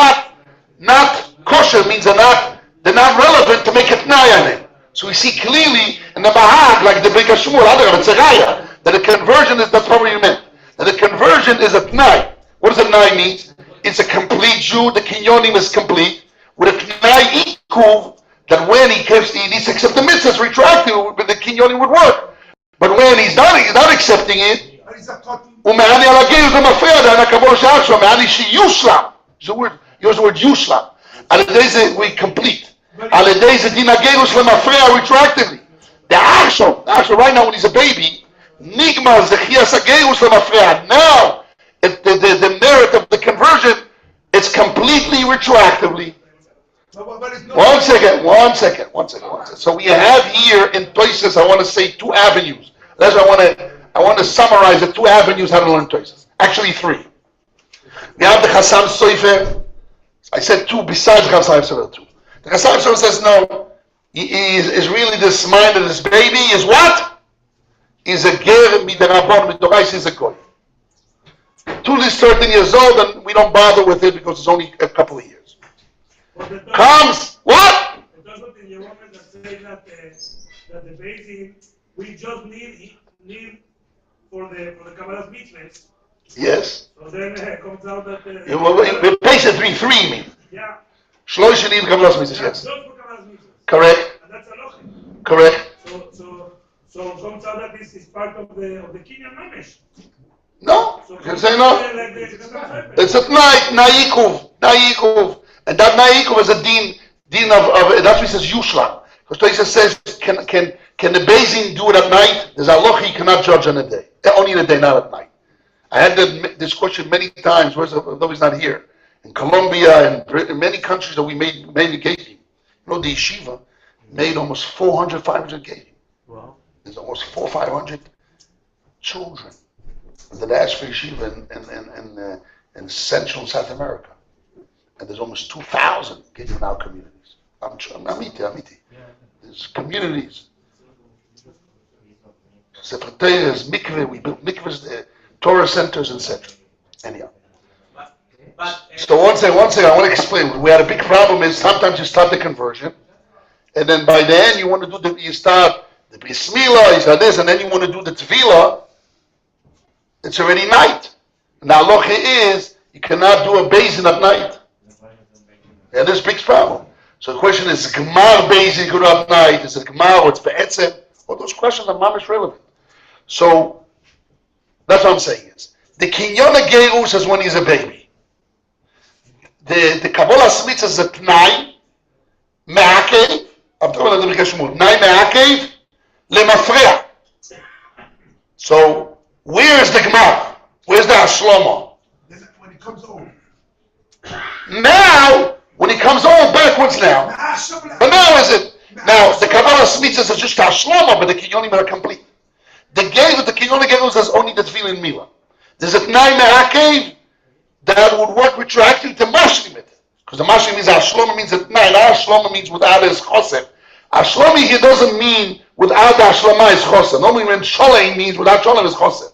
not kosher, means they're not relevant to make a t'nai on him. So we see clearly in the Bahag, like the Bika Shmur, it's a raya, that a conversion is, that's probably what you meant, that a conversion is a t'nai. What does a t'nai mean? It's a complete Jew, the kinyonim is complete. with a Tnai Ikuv, that when he needs to accept the mitzvahs, retracting, but the Kinyoni would work. But when he's not accepting it, ומעני על הגיר זה מפריע, זה הנקבור שעה שלו, מעני שיושלם. Use the word יושלם. על ידי זה we complete. על ידי זה דין הגרוש למפריע retroactively. The actual right now when he's a baby, נגמר זה חייס הגרוש למפריע. Now, the merit of the conversion, it's completely retroactively. One second. So we have here in places, I want to say 2 avenues. That's why I want to summarize the 2 avenues how to learn Toises. Actually 3. We have the Chassam Sofer. I said 2 besides the Chassam Sofer 2. The Chassam Sofer says no. He is really this mind of this baby is what? Is a ger midarabon midorais is a goy. Till he's 13 years old, and we don't bother with it because it's only a couple of years. Comes what? It doesn't in your woman that say that the baby we just need for the Kabbalah's mitzvahs. Yes. So then it comes out that The pace at 3 mean. yeah. Shloisha need Kabbalah's mitzvahs. Yes. Just for Kabbalah's mitzvahs. Correct. And that's a logic. Correct. So it comes out that this is part of the Kinyan Mamesh. No. So You can say no. like the It's a naikuv. And that naikuv is a din of that's what he says yushlam. Because Toisa says, can the Bezin do it at night? There's a loch he cannot judge on a day. Only in a day, not at night. I had this question many times, though he's not here. In Colombia and Britain, many countries that we made gating. You know, the yeshiva made almost 400, 500 gating. Wow. There's almost 400, 500 children that asked for yeshiva in Central and South America. And there's almost 2,000 gating in our communities. Amiti. There's communities. Secretaries, mikveh, we built mikvehs, Torah centers, etc. Anyhow. So one second, I want to explain. We had a big problem is sometimes you start the conversion, and then by the end you start the bris milah, you start this, and then you want to do the tevilah. It's already night. Now loch is you cannot do a basin at night. And there's a big problem. So the question is, Gemar Beis good at night? Is it Gemar or it's Be'etzem? All those questions are mamish relevant. So that's what I'm saying is the Kinyon Gerus is when he's a baby. The Kabbalah Smith is a Tnai Me'akev. I'm talking about the Birkat Shemot. Tnai Me'akev Lemafreya. So where is the Gemar? Where's the Hashlomo? when it comes over. Now, when he comes on backwards now, but now is it? Now the Kabbalah Smith says it's just Hashlama, but the Kinyonim are complete. The Kinyonim Gerus is only the Tefillin Mila. There's a Tnai Me'akev that would work retroactively to Mashlim it, because the Mashlim means Hashlama means that Tnai. Hashlama means without his Chosem. Hashlama here doesn't mean without the Hashlama is Chosem. Normally when Sholem means without Sholem is Chosem.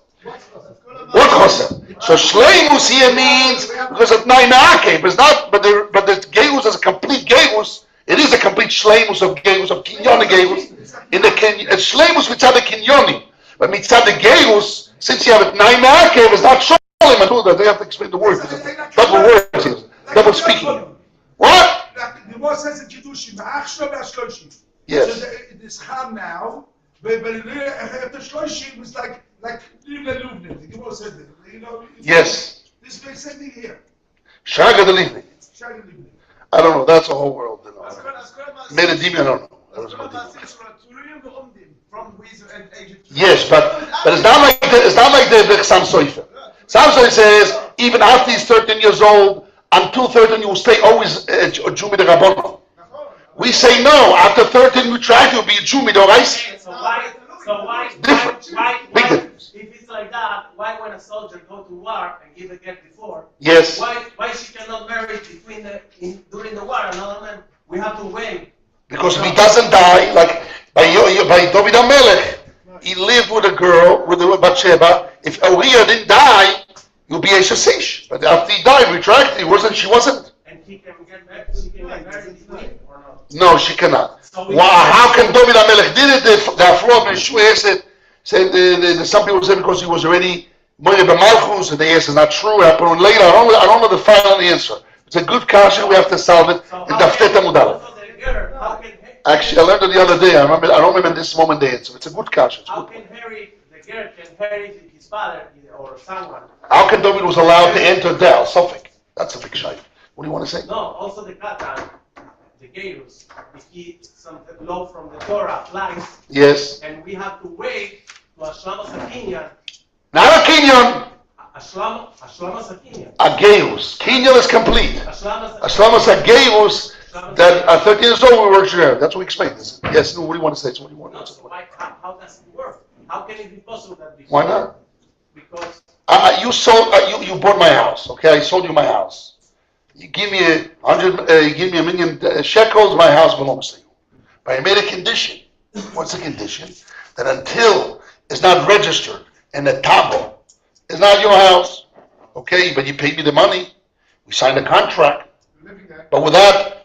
What Chosem? So Shleimus here means because of Tnai Me'akev, but it's not. But the Gerus is a complete Gerus. It is a complete Shleimus of Gerus of Kinyon Gerus. In the Shleimus mitzad the Kinyonim, but mitzad the Gerus, since you have it Tnai Me'akev, it's not Sholem. I know that they have to explain the words. Double words here. Double speaking. What? The word says in Kiddushim, Ma'achshlo B'Ashloshim. Yes. So it is Cham now, but the Shloshim is like Livne Luvne. The Gemara said that. You know. Yes. This makes sense here. Shaga the Livni. Shaga Livne. I don't know. That's a whole world. You know. Medidimi, I don't know. I don't know. Yes, but it's not like the Sam Soifer. Sam Soifer says even after he's 13 years old, until 13 you will stay always a Jew with the Rabbonon. We say no. After 13 we try to be a Jew with the Orais. So why, if it's like that, why when a soldier go to war and give a get before? Yes. Why she cannot marry during the war another man? We have to wait. Because if he doesn't die, like by David HaMelech, he lived with a girl, with Bathsheba. If Uriah didn't die, you'll be a Shasish. But after he died, retracted, she wasn't. And he can get married between or not? No, she cannot. So How can David HaMelech did it? The Afro Ben Shmuel said some people say because he was already Moire B'Malchus, and they say it's not true. It happened later. I don't know the final answer. It's a good kasha. We have to solve it. So In Daftet Amud Aleph. also the girl, how can Actually, I learned it the other day. I don't remember this moment the answer. It's a good kasha. It's how good. can the girl can inherit his father or someone? How can David was allowed to enter there? Suffolk. That's a big shayla. What do you want to say? No, also the katan, the gerus, if he some law from the Torah applies, Yes. and we have to wait to Ashlama Sakinyan. Not a kinyan. Ashlama Sakinyan. A geus. Kinyan is complete. Ashlama Aslamas a geus that at 13 years old we work there. That's what we explained. Yes. No, what do you want to say? So what do you want No, to so say? how does it work? How can it be possible that before? Why not? Because You sold. You bought my house. Okay, I sold you my house. You give me you give me $1,000,000 shekels. My house belongs to you. But I made a condition. What's the condition? That until it's not registered in the tabo, it's not your house. Okay, but you paid me the money. We signed a contract, but without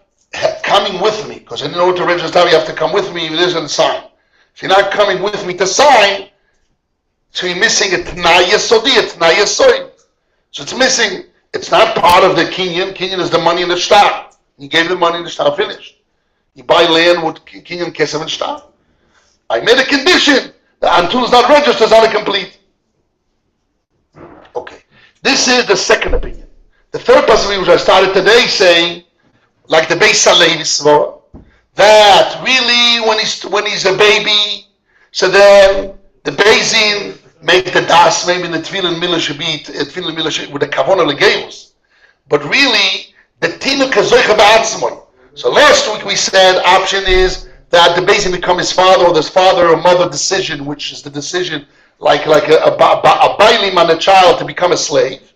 coming with me, because in order to register, you have to come with me. It isn't signed. If you're not coming with me to sign, so you're missing a t'nai yesodi, a t'nai yesoid. So it's missing. It's not part of the kinyan. Kinyan is the money in the shtar. You gave the money in the shtar, finished. You buy land with kinyan kesef and shtar. I made a condition that until it's not registered, it's not complete. Okay. This is the second opinion. The third possibility, which I started today saying, like the Beis Halevi Svara, that really when he's a baby, so then the Beizin make the das, maybe the Tefillin Mila should be Tefillin Mila with the Kavona Legeus. But really, the Tinu Kazoicha Ba'atzmoy. So last week we said option is that the Beizin become his father or this father or mother decision, which is the decision like a bailim on a child to become a slave.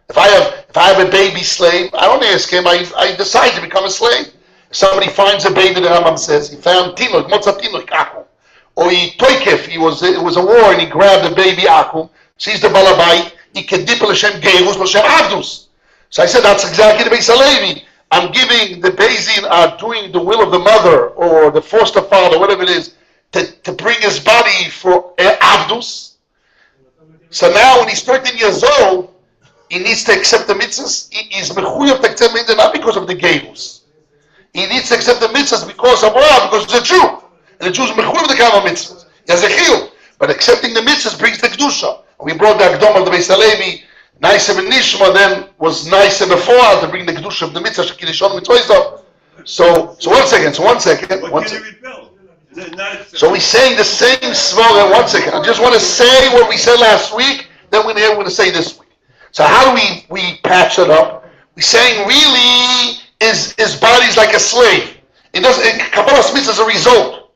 If I have a baby slave, I don't ask him. I decide to become a slave. If somebody finds a baby, the Rambam says he found tinuk, motzat tinuk akum, or he toikef. It was a war, and he grabbed the baby akum. Sees the balabait. He kedip l'shem geirus l'shem avdus. So I said that's exactly the Beis Halevi. I'm giving the Beizin are doing the will of the mother or the foster father, whatever it is, to bring his body for avdus. So now when he's 13 years old, he needs to accept the mitzvahs. He's mechuyev to accept mitzvahs not because of the geirus. He needs to accept the mitzvahs because of what? Because he's a Jew. And the Jews mechuyev to come mitzvahs. He has a chiyuv. But accepting the mitzvahs brings the kedusha. We brought the Akdom of the Beis Halevi, Naisem and Nishma, then was Naisem before to bring the kedusha of the mitzvah, Shekidishon mitzvah. So one second. What can it rebuild? So we're saying the same svara. 1 second. I just want to say what we said last week, then we're going to say this week. So how do we patch it up? We're saying really his body's like a slave. It doesn't. Kabbalas mitzvah is a result.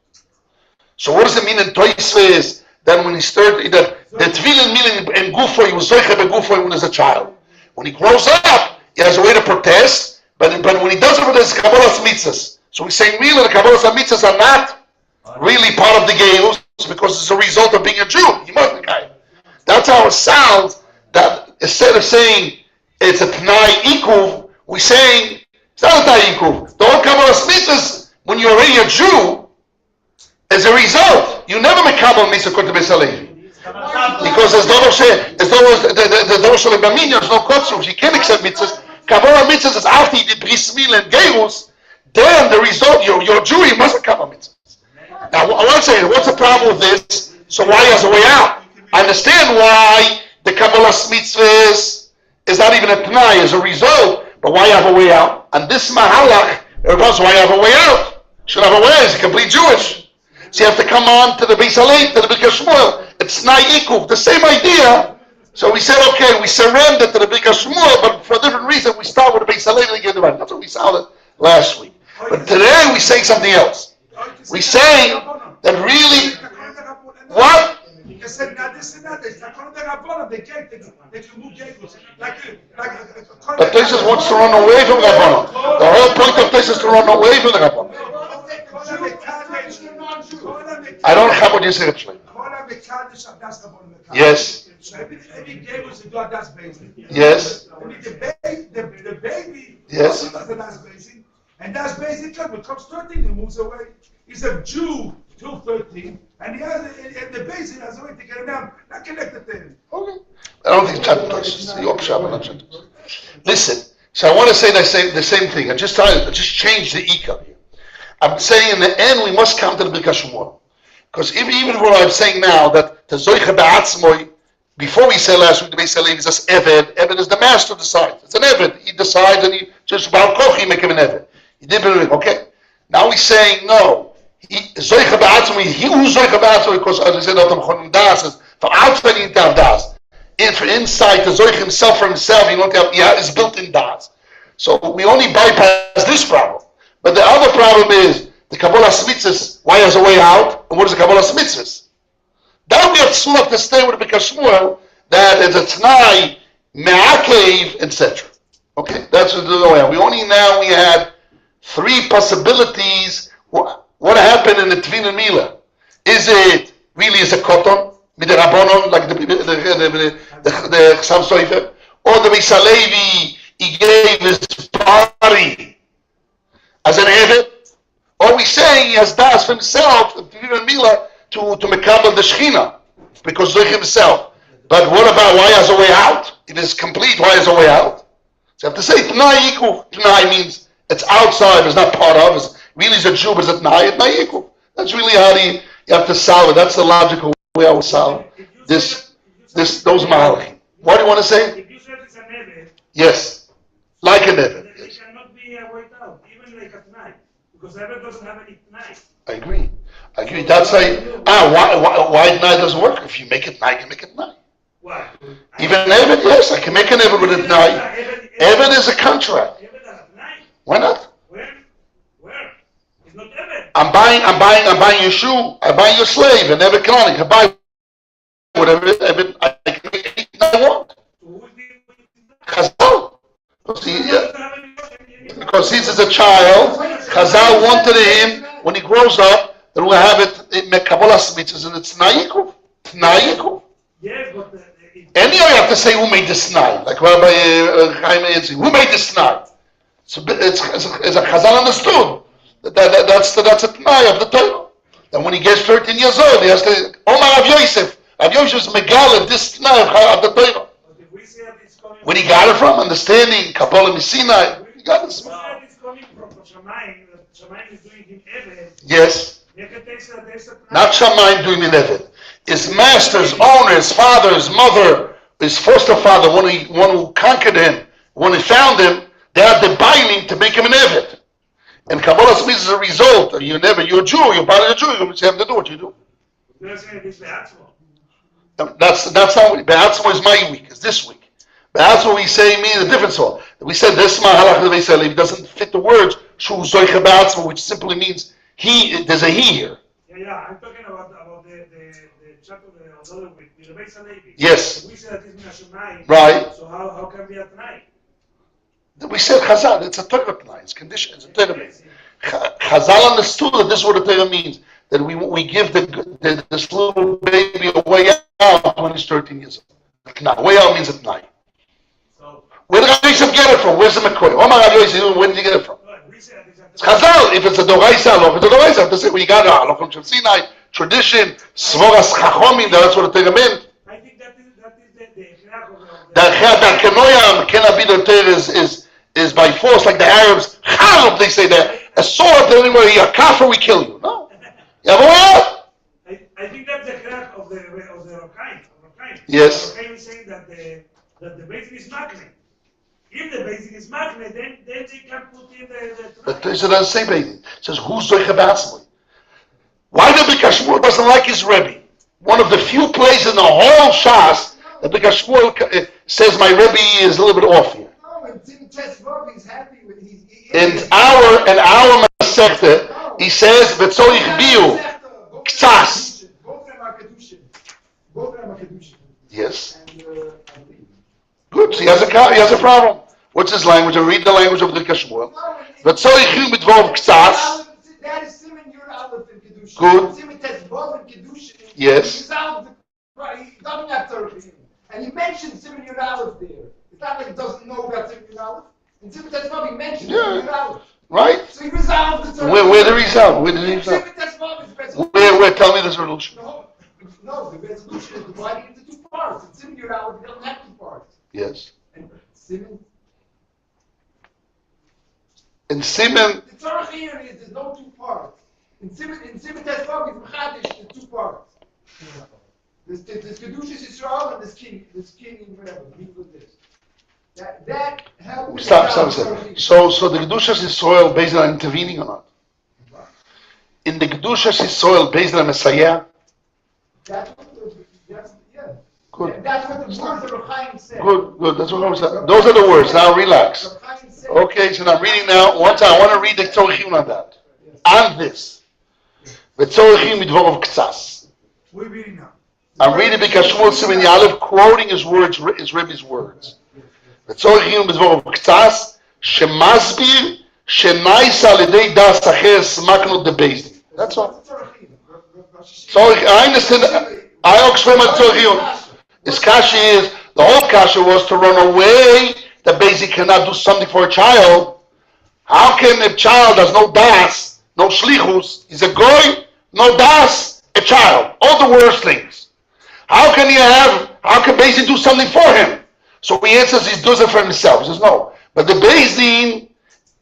So what does it mean in Toisves? Then when he started that the tefillin meaning in gufo, he was zoicha begufo when he was a child. When he grows up, he has a way to protest. But when he does it with his kabbalas mitzvahs, so we're saying really the kabbalas mitzvahs are not really part of the geirus because it's a result of being a Jew. He must be kind. That's how it sounds. That instead of saying it's a t'nai ikuv, we're saying it's not a t'nai ikuv. The whole kabbalas mitzvahs, when you're already a Jew, as a result, you never make kabbalah mitzvah according to Beis Halevi. Because as though the Doshal Baminyan, there's no kotzruf, you can't accept mitzvahs. Kabbalah mitzvahs is after you did bris mil and geirus, then the result, you're a Jew, you must have kabbalah mitzvahs. Now, I want to say, what's the problem with this? So why he has a way out? I understand why the kabbalas mitzvahs is not even a t'nai as a result, but why you have a way out? And this mahalach, everybody's why you have a way out. Should have a way out, he's complete Jewish. So you have to come on to the Beis Halevi, to the Birkas Shmuel. It's t'nai ikuv, the same idea. So we said, okay, we surrender to the Birkas Shmuel, but for a different reason, we start with the Beis Halevi and get the right. That's what we sounded last week. But today we're saying something else. We're saying that really, what? But Tosis wants to run away from Rabbanon. The whole point of Tosis is to run away from the Rabbanon. I don't have what you say, actually. Yes. Yes. The baby. Yes. And that's basically when comes 13, he moves away. He's a Jew till 13, and he has the base has a way to get him down, not connected to him. Okay. I don't think it's Tosis. Listen, So I want to say the same thing. I just changed the ikar here. I'm saying in the end we must come to the Birkas Shmuel. Because even what I'm saying now, that the Zoicha Ba'atzmoi, before we say last week, the Beis Halevi is this Eved. Eved is the master decides. It's an Eved. He decides and he just Baal Kochi make him an Eved. He did it, okay? Now he's saying, no. Zoicha Ba'atzmoi, he who's Zoicha Ba'atzmoi, because as I said, from outside you need to have das. For inside, the Zoich himself for himself, you don't have, it's built-in das. So we only bypass this problem. But the other problem is, the Kabbalah Mitzvahs, why has a way out? And what is the Kabbalah Mitzvahs? Then we have to stay with the Birkas Shmuel, that it's a Tnai, Me'akev, etc. Okay, that's the way out. We had three possibilities. What happened in the Tvin and Mila? Is it really a Koton, Midrabanon, like the Chassam Sofer? Or the Beis Halevi, he gave his body as an Eved? Or we saying he has das for himself, the Tvin and Mila, to Mekabel the Shechina, because of himself. But what about why has a way out? It is complete, why has a way out? So you have to say, Tnai Yikuv. Tnai means it's outside, it's not part of, it's really is a Jew, but it's a Tnai Yikuv. That's really how you have to solve it. That's the logical way I would solve those Mahalachim. What do you want to say? If you said it's an Eved, yes, like an Eved. It cannot be a way out, even like at night, because Eved doesn't have any night. I agree. That's why night doesn't work. If you make it night, you make it night. Why? Even Eved, yes, I can make an Eved with a night. Eved is a contract. Eved at night? Why not? Where? It's not Eved. I'm buying your shoe. I buy your slave, an Eved Canonic. I buy whatever Eved. I can make anything I want. Chazal. Because he's as a child, Chazal wanted him when he grows up. Then we'll have it in Kabbalah Mitzvahs, and it's Tnai Yikuv. Yes, but And you have to say who made this Tnai, like Rabbi Chaim Enzi. Who made this Tnai? It's a Chazal understood. That's a Tnai of the Torah. And when he gets 13 years old, he has to, Omar Rav Yosef. Rav Yosef is Megala, this Tnai of the Torah. When he got it from, understanding Kabbalah Misinai, he got it from. It's coming from Shamayim, that Shamayim is doing him Eved. Yes. Not Shamayim doing an Eved. His master's owner, his father, his mother, his foster father, one who conquered him, when he found him, they had the binding to make him an Eved. And Kabbalah Smith is a result. You're a Jew, you're part of the Jew, you have to do what you do. That's how Be'atzmo is my week, it's this week. Be'atzmo we say means a different sort. We said this Mahalach Beis Halevi doesn't fit the words Shu Zoicha Be'atzmo, which simply means he. There's a he here. Yeah, I'm talking about the chapter of the other week, the Beis Halevi. Yes. We said that it's Minashamayim. Right. So how can we at night? We said Chazal. It's a Torah tonight. It's condition. It's a Torah. Chazal understood that this is what a Torah means. That we give this little baby a way out when he's 13 years old. Way out means at night. So, where did Rav Yosef get it from? Where's the McCoy? Omar Rav Yosef, where did you get it from? It's Chazal. If it's a Doraisa Aloch, it's a Doraisa. That's it. We got Aloch from Shem Sinai, tradition, Svoras Chachomim, that's what the Torah meant. I think that is the The Kenoyam cannot be the Torah is by force, like the Arabs. Chalab, they say that. A sword, anywhere you're a kafir, we kill you. No. You have a way out. I think that's the crack of the Rokaim. Yes. The Rokaim is saying that the basic is makne. If the basic is makne, then they can put in the But it doesn't say basic. It says, who's Zoicha B'atzmoi? Why the Birkas Shmuel doesn't like his Rebbe? One of the few places in the whole Shas that Birkas Shmuel says my Rebbe is a little bit off here. No, and Tim Tesvov, he's happy with In our Masechta, he says, "V'tzoich biu ktsas." Both of them are kedushin. Both of them are kedushin. Yes. And Good. So he has a problem. What's his language? I read the language of the Kashmur. V'tzoich biu mitvov ktsas. that is Simon Yud Aleph in kedushin. Good. Simon Tesvov in kedushin. Yes. He doesn't have Torah, and he mentioned Simon Yud Aleph there. It's not like he doesn't know about Simon Yud Aleph. And Simon Tesvov, he mentioned Simon Yud Aleph. Right? So he resolved the Torah. Where did he resolve? Where did he resolve? Simon Tesvov is resolution. Where? Tell me this resolution. No, the resolution is divided into two parts. In Simon Yud Aleph, he doesn't have two parts. Yes. And Simon In Simen, The tzarech here is there's no two parts. In Simen Tesvav is mechadish, there's two parts. There's Kedushas Yisrael and there's king whatever. That helps. stop. So the Kedushas Yisrael based on intervening or not? In the Kedushas Yisrael based on Messiah? That's yeah. Good. That's what the words of Reb Chaim said. Good. That's what I'm saying. Those are the words. Now relax. Reb Chaim said. Okay, so now I'm reading now. One time, I want to read the Tzorechim on that. On this. The Tzorechim midvor of Ktsas. We're reading now. I'm reading because Shmuel Simen Yalev quoting his words, his Rebbe's words. The Tzorechim midvor of Ktsas, shemasbir, shenaisa l'idei das acheres makno de bezdin. That's all. So I understand. I explain my Tzorechim. His kasha is, the whole kasha was to run away. The Bezdin cannot do something for a child. How can a child has no das, no shlichus, he's a goy, no das, a child, all the worst things. How can Bezdin do something for him? So he answers he does it for himself. He says no. But the Bezdin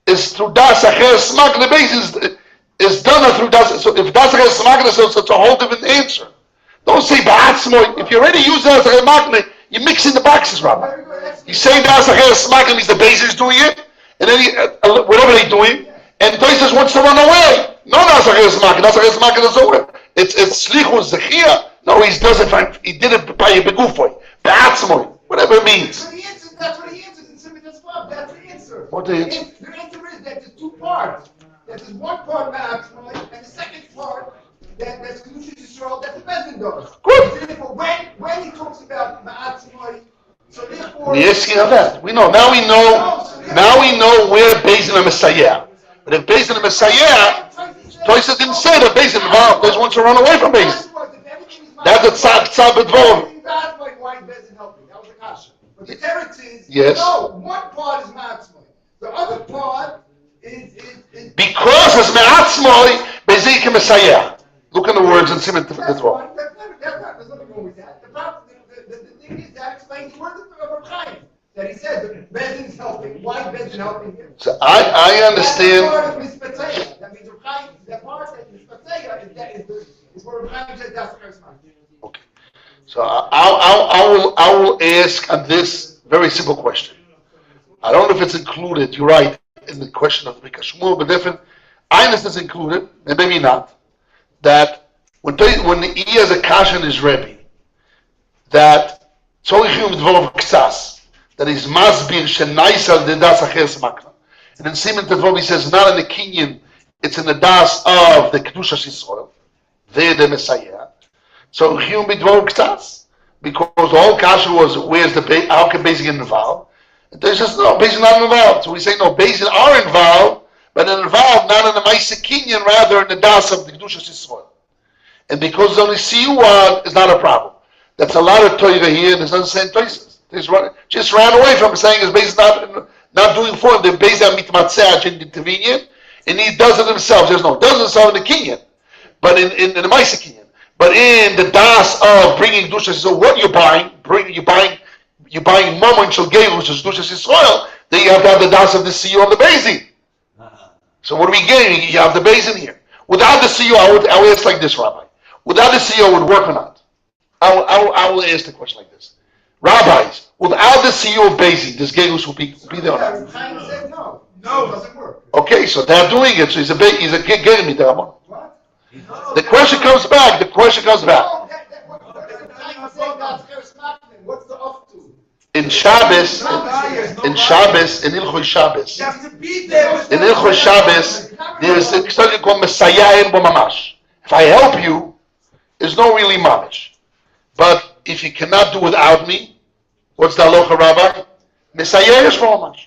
is through das acheres smak, the Bezdin is done through das. So if das acheres smak, so it's a whole different answer. Don't say ba'atzmo. If you already use das acheres smak, you're mixing the boxes, Rabbi. He's saying das acheres smak means the Bezdin is doing it, and then whatever they're doing, and Tosis wants to run away. No das acheres smak. Das acheres smak is over. It's shlichus zechia. No, he does it. He did it by begufoy, ba'atzmo, whatever it means. That's what he answers in Simen Tesvav. That's the answer. What the answer? The answer is that there's two parts. That there's one part Ma'atzmai, and the second part that's Kedushas Yisrael that the Bezdin does. Good. So therefore, when he talks about Ma'atzmai, so therefore. Yes, you know that. We know. Now we know where Bezdin and Messiah. But if Bezdin and Messiah, Tosis didn't say that Bezdin involved. Tosis wants to run away from Bezdin. That's a tzad b'dvorim. Why is Bezdin helping? That was the kasha. But the teretz is, Yes. no, one part is Ma'atzmai. The other part is Because it's me'atzmoi, Bezdin and Messiah. Look at the words in Simen That's Tesvav. fine. There's nothing wrong with that. The thing is that explains the words of Reb Chaim. That he says that Bezdin is helping. Why is Bezdin helping him? So I understand. That's part of Mispatzeya. That means Reb Chaim, that part that Mispatzeya is where Reb Chaim says that's the man. Okay. So I will ask on this very simple question. I don't know if it's included. You're right in the question of the Shmuel, but different. I understand it's included, and maybe not. That when he has a kasha in his Rebbe, that tzorichim dvorov ksas, that is masbir shenaisal de das acheres makna. And in Simen Tesvav he says not in the kinyan, it's in the das of the Kedushas Yisrael, the Messiah. So tzorichim dvorov ksas, because the whole kasha was where's the how can Bezdin get involved? And there's just no Bezdin not involved. So we say no, Bezdin are involved. But involved not in the Maisa Kinyan, rather in the Das of the Kedushas Yisrael. And because only Siyuan is not a problem. That's a lot of Torah here, and there's not the same places. They just ran away from saying it's based not doing for him. They're based on mitmatzeh in the Tevinian, and he does it himself. Does it himself in the Kinyan, but in the Maisa Kinyan. But in the Das of bringing Kedushas Yisrael, what you're buying, you're buying Momon Shel Geir, which is Kedushas Yisrael. Then you have to have the Das of the Siyuan of the Bezdin. So what are we getting? You have the Bezdin here. Without the CEO, I would ask like this, Rabbi. Without the CEO, would work or not? I will ask the question like this. Rabbis, without the CEO of Bezdin, this Gerus will be there or not? Reb Chaim said no. No, it doesn't work. Okay, so they're doing it. So he's a Germi Ramon. What? The question comes back. No, what Reb Chaim said that's Cheres Maknim. What's the off to? In Shabbos, in Ilchoi Shabbos, You have to be there. in Ilchoi Shabbos, there is something called Messiah in Mamash. If I help you, there's no really mamash. But if you cannot do without me, what's the halacha, Rabbi? Messiah is mamash.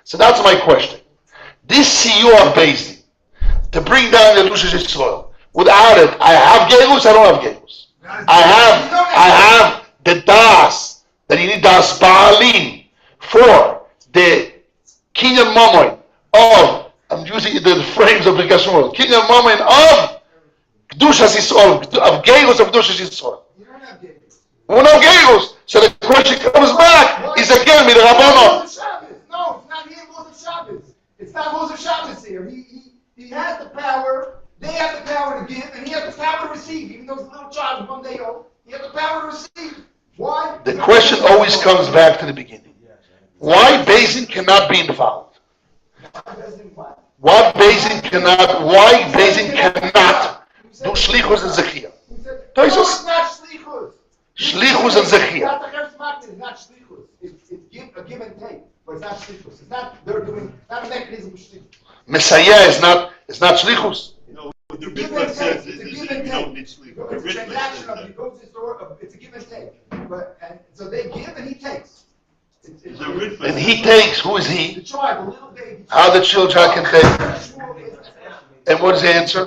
So that's my question. This CEO of Bezdin, to bring down the Kedushas Yisrael, without it, I have gerus, I don't have gerus. I have the das, that you need das ba'alim for the kinyan mamoin of, I'm using the frames of the Gashmur, kinyan mamoin of Kedushas Yisrael, of gerus of Kedushas Yisrael. You don't have Gerus. We don't have gerus. So the question comes back, is again with the Rabbanon. No, it's not here, Laws of Shabbos. It's not Laws of Shabbos. one day old. You have the power to receive. Why? The question always comes back to the beginning. Why Bezin cannot be involved? Why Bezin cannot do Shlichus and Zechia? No, it's not shlichus. Shlichus and Zechia. It's not shlichus. It's a give and take, but it's not shlichus. It's not they're doing not a mechanism of shlichus. Messiah is not Shlichus. No, what the Ritva says is you don't need sleep. The It's a Ritva transaction says of you go to the store. It's a give and take. And so they give and he takes. the Ritva And says- he takes. Who is The he? tribe, the little baby. How the children can take. And what is the answer?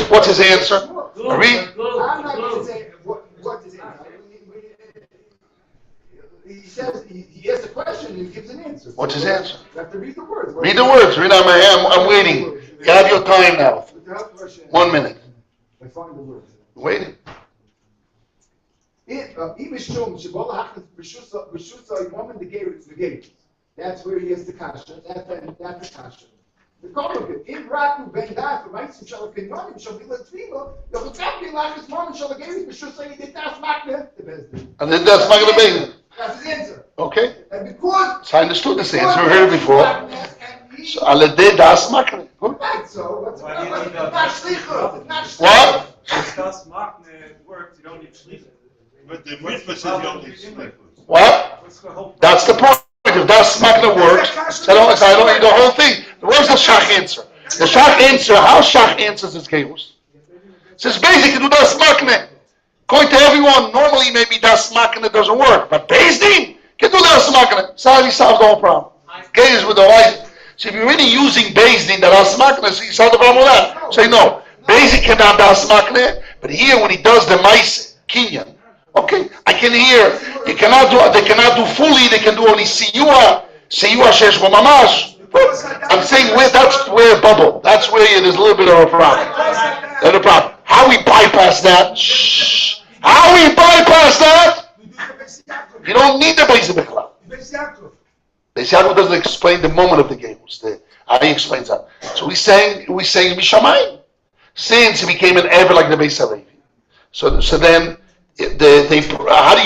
What's his answer? Read. I'm not going to say what is it. He says he asks a question and he gives an answer. What's his answer? You have to read the words. Read the words. Read. I'm waiting. You have your time now. 1 minute. I find the words. Waiting. That's where he has the kasha. That's the kasha. The Kohen, in Raku ben Das, the Meisim shall Kenyanim shall be Latvila, the Hotzapki Lachis Mom shall again be sure saying that that's Makna, the Bezdin. And then that's not going to be. That's his answer. Okay. And because So I understood this answer. We heard it before. So Alede das Makne. Good. Right, so what's it's not shlichus. It's not shlichus. What? If das Magne works, you don't need sleep. But the Ritva says you don't need sleep. What? What's the whole That's the point. If das Makne works, so I don't need the whole thing. Where's the Shach answer? The Shach answer, how Shach answers his Gehus? Says basically do das Makne. According to everyone, normally maybe das Makne doesn't work. But Bezdin can do das Makne. So he solves the whole problem. Gehus with the wife. So if you're really using Bezdin, the das Makne, so you solve the problem with that. Say no. Bezdin cannot das Makne, but here when he does the Maise, Kinyan, okay, I can hear, they cannot do fully, they can do only Siyua Shesh Mamash. I'm saying that's where bubble. That's where there's a little bit of a problem. There's a problem. How we bypass that? Shh. How we bypass that? You don't need the Beis Bechla. Beis Yaakov doesn't explain the moment of the game. How he explains that. So we're saying Mishamayim. Since he became an Ever like the Beis Halevi. So then how do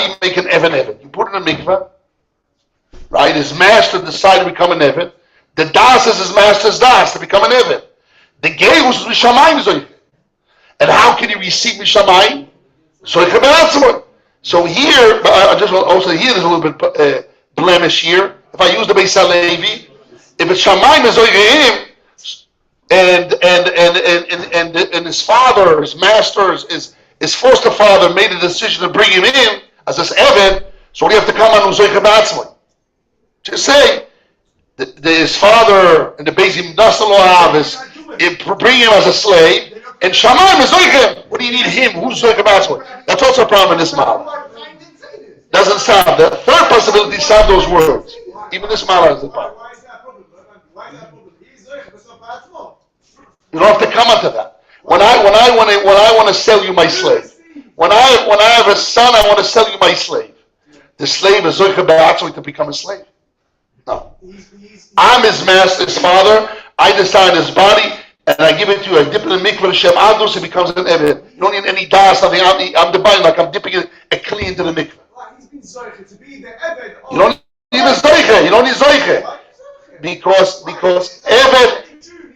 you make an Evan? You put it in a mikveh. Right? His master decided to become an Evan. The Das is his master's Das to become an Evan. The Gehus is Mishamayim Zoyche. And how can he receive Mishamayim? Zoyche Beratzmoy. So here, I just want also here there's a little bit blemish here. If I use the Beis Halevi, if it's Shamayim is Zoyche him, and his father, his master, his foster father made a decision to bring him in as this Evan, so we have to come on Zoyche Beratzmoy. Just say his father and the Bezim Nasalohavis bring him as a slave, and Shamayim is Zoychem. What do you need him? Who's Zoychem Batzmoy? That's also a problem in this model. Doesn't sound. The third possibility sound those words. Even this model has a problem. Why is that a problem? Why is that a problem? He's Zoyche, but so Batzmo. You don't have to come onto that. When I want to sell you my slave, when I have a son, I want to sell you my slave. The slave is Zoychem Batzmoy to become a slave. No. I'm his master, his father. I design his body, and I give it to you. I dip it in the mikveh, Shem Adus, he becomes an Eved. You don't need any das, nothing. I'm the body, like I'm dipping it a clean into the mikveh. He's been Zoyche to be the Eved. You don't need a Zoyche. You don't need Zoyche. Because Eved,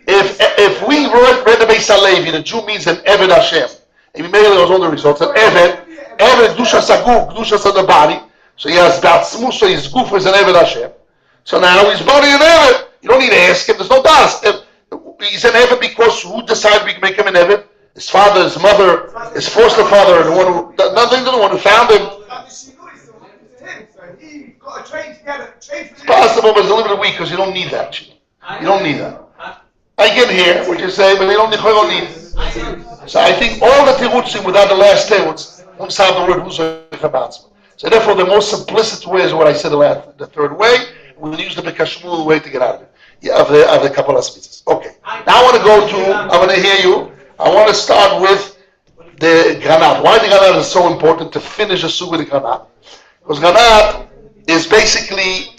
if we read the Beis Halevi, the Jew means an Eved Hashem. And we made all the results. An Eved, Gdusha Saguf, Gdusha of the body. So he has Batzmu, so his Guf is an Eved Hashem. So now he's body an Eved. You don't need to ask him. There's no das. He's an Eved because who decided we can make him an Eved? His father, his mother, his foster father, the one who nothing to the one who found him. It's possible, but it's a little bit weak because you don't need that. You don't need that. I can hear what you say, but you don't need it. So I think all the tirutzim without the last tiruts won't sound the word who's about. So therefore, the most simplistic way is what I said the third way. We'll use the Bekashmul way to get out of it. Yeah, of the Kabbalah speeches. Okay. Now I want to hear you. I want to start with the Granat. Why the Granat is so important to finish a suit with the Granat? Because Granat is basically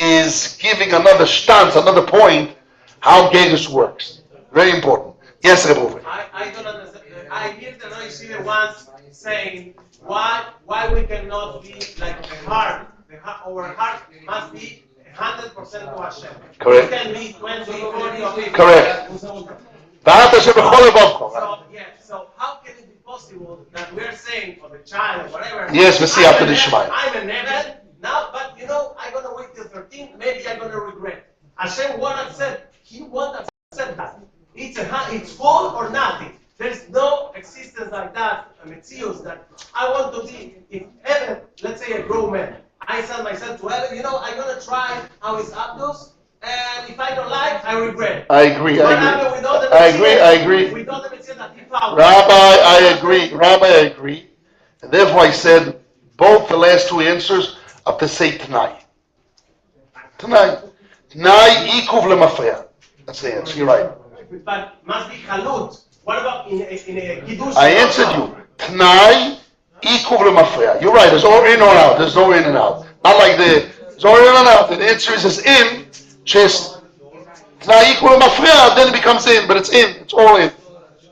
giving another stance, another point, how Gegus works. Very important. Yes, Rebbe. I don't understand. I hear the Yeshiva once saying why we cannot be like the heart. Our heart must be 100% to Hashem. Correct. It can be 20, 40, or 50. Correct. So how can it be possible that we're saying for the child, whatever? Yes, we see after the Shema. I'm a never now, but I'm gonna wait till 13. Maybe I'm gonna regret. Hashem won't accept. He won't accept that. It's full or nothing. There's no existence like that. A metzius that I want to be. If ever, let's say a grown man, I send myself to heaven. I'm gonna try how is Abdus, and if I don't like, I regret. I agree. With all the metzius, I agree. With all the metzius that he found. Rabbi, I agree. And therefore I said both the last two answers are to say Tanai. Tanai ikuv lemafreya. That's the answer. You're right. But must be chalut. What about in a kiddush? I answered you. Tanai ikuv lemafreya. You're right. There's all in or out. There's no in and out. Not like there's all in and out. The answer is in. Just Tanai ikuv lemafreya. Then it becomes in, but it's in. It's all in.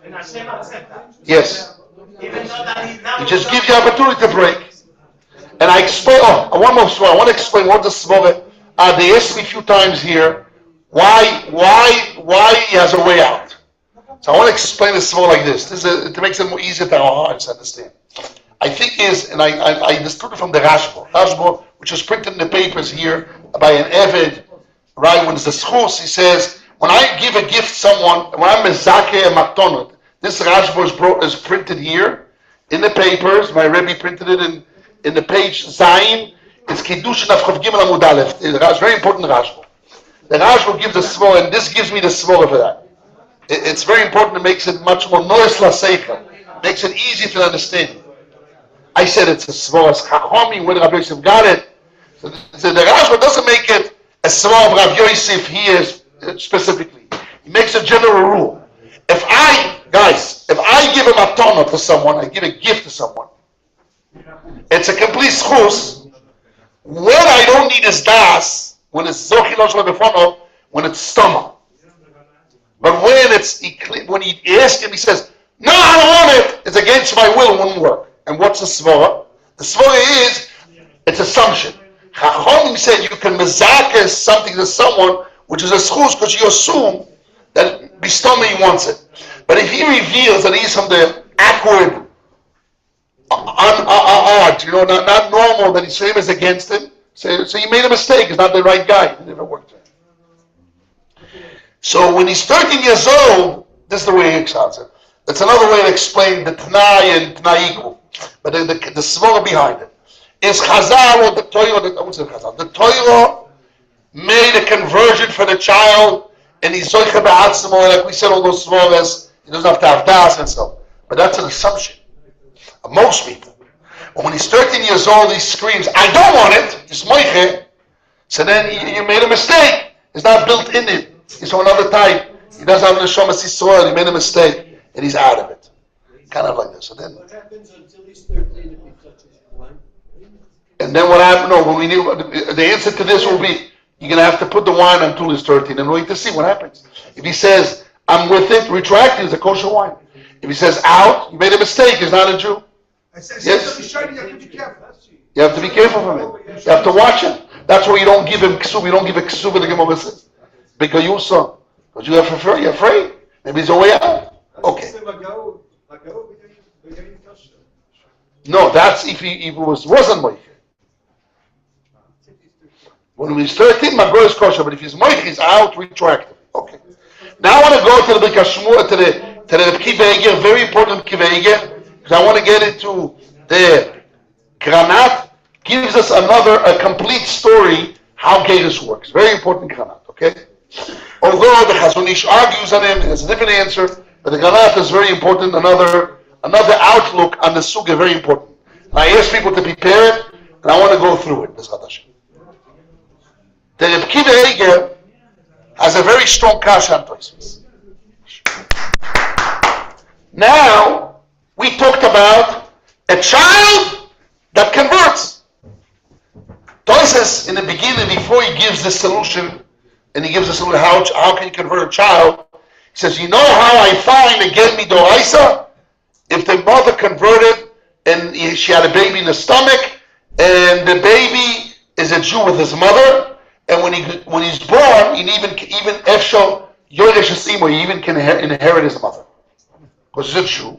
And Hashem accept that. Yes. Even though that he now. He just gives you opportunity to break. And I explain. One more story. I want to explain what the svara. They asked me a few times here why he has a way out. So I want to explain this svara like this. It makes it more easier to our hearts to understand. I think and I understood it from the Rashba, which was printed in the papers here by an Eved, right? When it's the schus, he says, when I give a gift to someone, when I'm mezakeh a matonot, this Rashba is printed here in the papers. My Rebbe printed it in the page Zayin. It's Kiddushin of Chav Gimel Amud Aleph. It's very important Rashba. The Rashba gives a svara, and this gives me the svara for that. It's very important. It makes it much more nois laseicha. Makes it easy to understand. I said it's a svara. It's Chachomim when Rabbi Yosef got it. So the Rashba doesn't make it a svara of Rabbi Yosef here specifically. He makes a general rule. If I give a matana to someone, I give a gift to someone, it's a complete schus. When I don't need is das, when it's zochi lo shelo befono, when it's stomach. But when he asks him, he says, no, I don't want it. It's against my will, it wouldn't work. And what's the svara? The svara is, it's assumption. Chachomim said you can mezakeh something to someone, which is a schus, because you assume that bistoma he wants it. But if he reveals that he's from the awkward, odd, not normal, that his favor is against him, so you made a mistake, it's not the right guy, it never worked. So when he's 13 years old, this is the way he explains it. That's another way to explain the Tanai and Tanaiku, but the svara behind it. Is Chazal or the Torah, the Torah made a conversion for the child, and he's zoicha ba'atzmo, like we said, all those svaras, he doesn't have to have das and so. But that's an assumption of most people. But when he's 13 years old, he screams, I don't want it, it's moiche. So then you made a mistake. It's not built in him. He's from another type. He doesn't have the Neshamas Yisrael. He made a mistake, and he's out of it. Kind of like this. So then, what happens until he's 13 if he touches wine? And then what happened? No, when we knew the answer to this will be, you're gonna have to put the wine until he's 13 and wait to see what happens. If he says, I'm with it, retract it, it's a kosher wine. If he says out, you made a mistake, he's not a Jew. Yes. You have to be careful. You have to be careful from him. You have to watch him. That's why you don't give him ksuv. You don't give a ksuv to the Gemara says. Because you saw. Because you're afraid. Maybe he's a way out. Okay. No, that's if he wasn't moich. When he's 13, Magor is kosher. But if he's moich, he's out, retract. Okay. Now I want to go to the Bikashmur, to the Kiveger, very important Kiveger, because I want to get into the Granat, gives us a complete story how Gedus works. Very important Granat, okay? Although the Chazonish argues on him, he has a different answer, but the Granat is very important, another outlook on the Sugya, very important. And I ask people to prepare it, and I want to go through it. The Reb Kiveger has a very strong kasha on Tosfos. Now, we talked about a child that converts. Tosfos, in the beginning, before he gives the solution, and he gives the solution, how can you convert a child? He says, you know how I find a get midoraisa? if the mother converted and she had a baby in the stomach, and the baby is a Jew with his mother, and when he's born, he even Efshel Yoresh Asimo, he even can inherit his mother, because he's a Jew,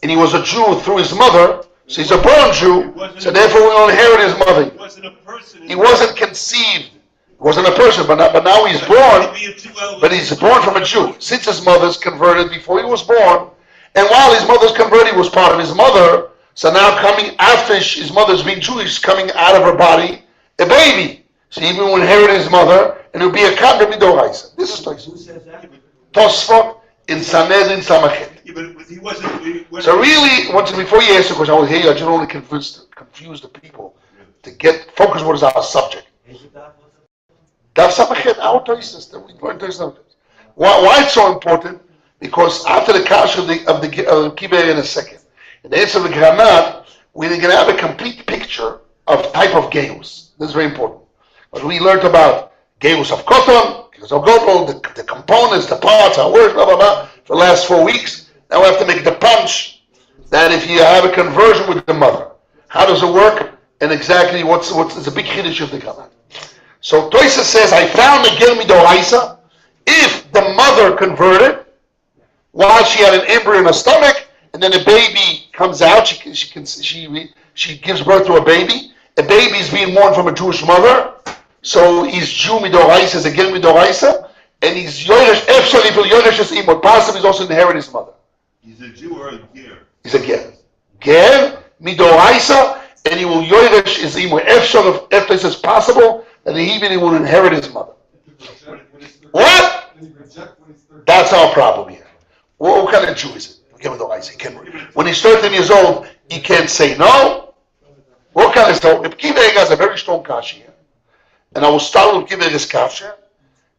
and he was a Jew through his mother, so he's a born Jew, so therefore we will inherit his mother. He wasn't a person. He wasn't conceived. He wasn't a person, but now he's born. But he's born from a Jew. Since his mother's converted before he was born, and while his mother's converted, he was part of his mother. So now coming after his mother's being Jewish, coming out of her body, a baby. So he will inherit his mother, and it will be a kadra midoraisa. This is Tosfot in Sanhedrin Samachet. Yeah, but he wasn't. So really, before you answer the question, I was here. I just want to confuse the people to get focus. What is our subject? Daf Samachet, our Tosis. We learned Tosis. Why it's so important? Because after the kasha of the kibbeh in a second, in the answer of the granat, we're going to have a complete picture of type of geus. This is very important. But we learned about geus of cotton, geus of godol, the components, the parts, our words, blah blah blah, for the last 4 weeks. Now we have to make the punch that if you have a conversion with the mother, how does it work? And exactly what's the big chiddush of the granat. So Toisa says, I found the gel midoraisa if the mother converted while she had an embryo in her stomach, and then a baby comes out, she gives birth to a baby. A baby is being born from a Jewish mother, so he's Jew midoraisa, is a gel midoraisa, and he's yoresh efshali fil yoresh es imo. Possibly he's also inheriting his mother. He's a Jew or a ger? He's a ger. Ger midoraisa, and he will yoresh his imo. Efshal, if this is possible, and he will inherit his mother. What? That's our problem here. What kind of Jew is it? When he's 13 years old, he can't say no. What kind of so? If Kiveg has a very strong kasha here, and I will start with Kiveg his kasha,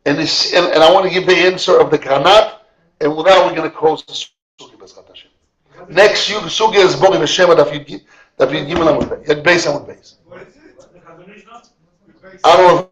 and I want to give the answer of the granat, and with that we're going to close the sugi. Next sugi is Bori V'Shema that you give Amud Beis. What is it? I don't know.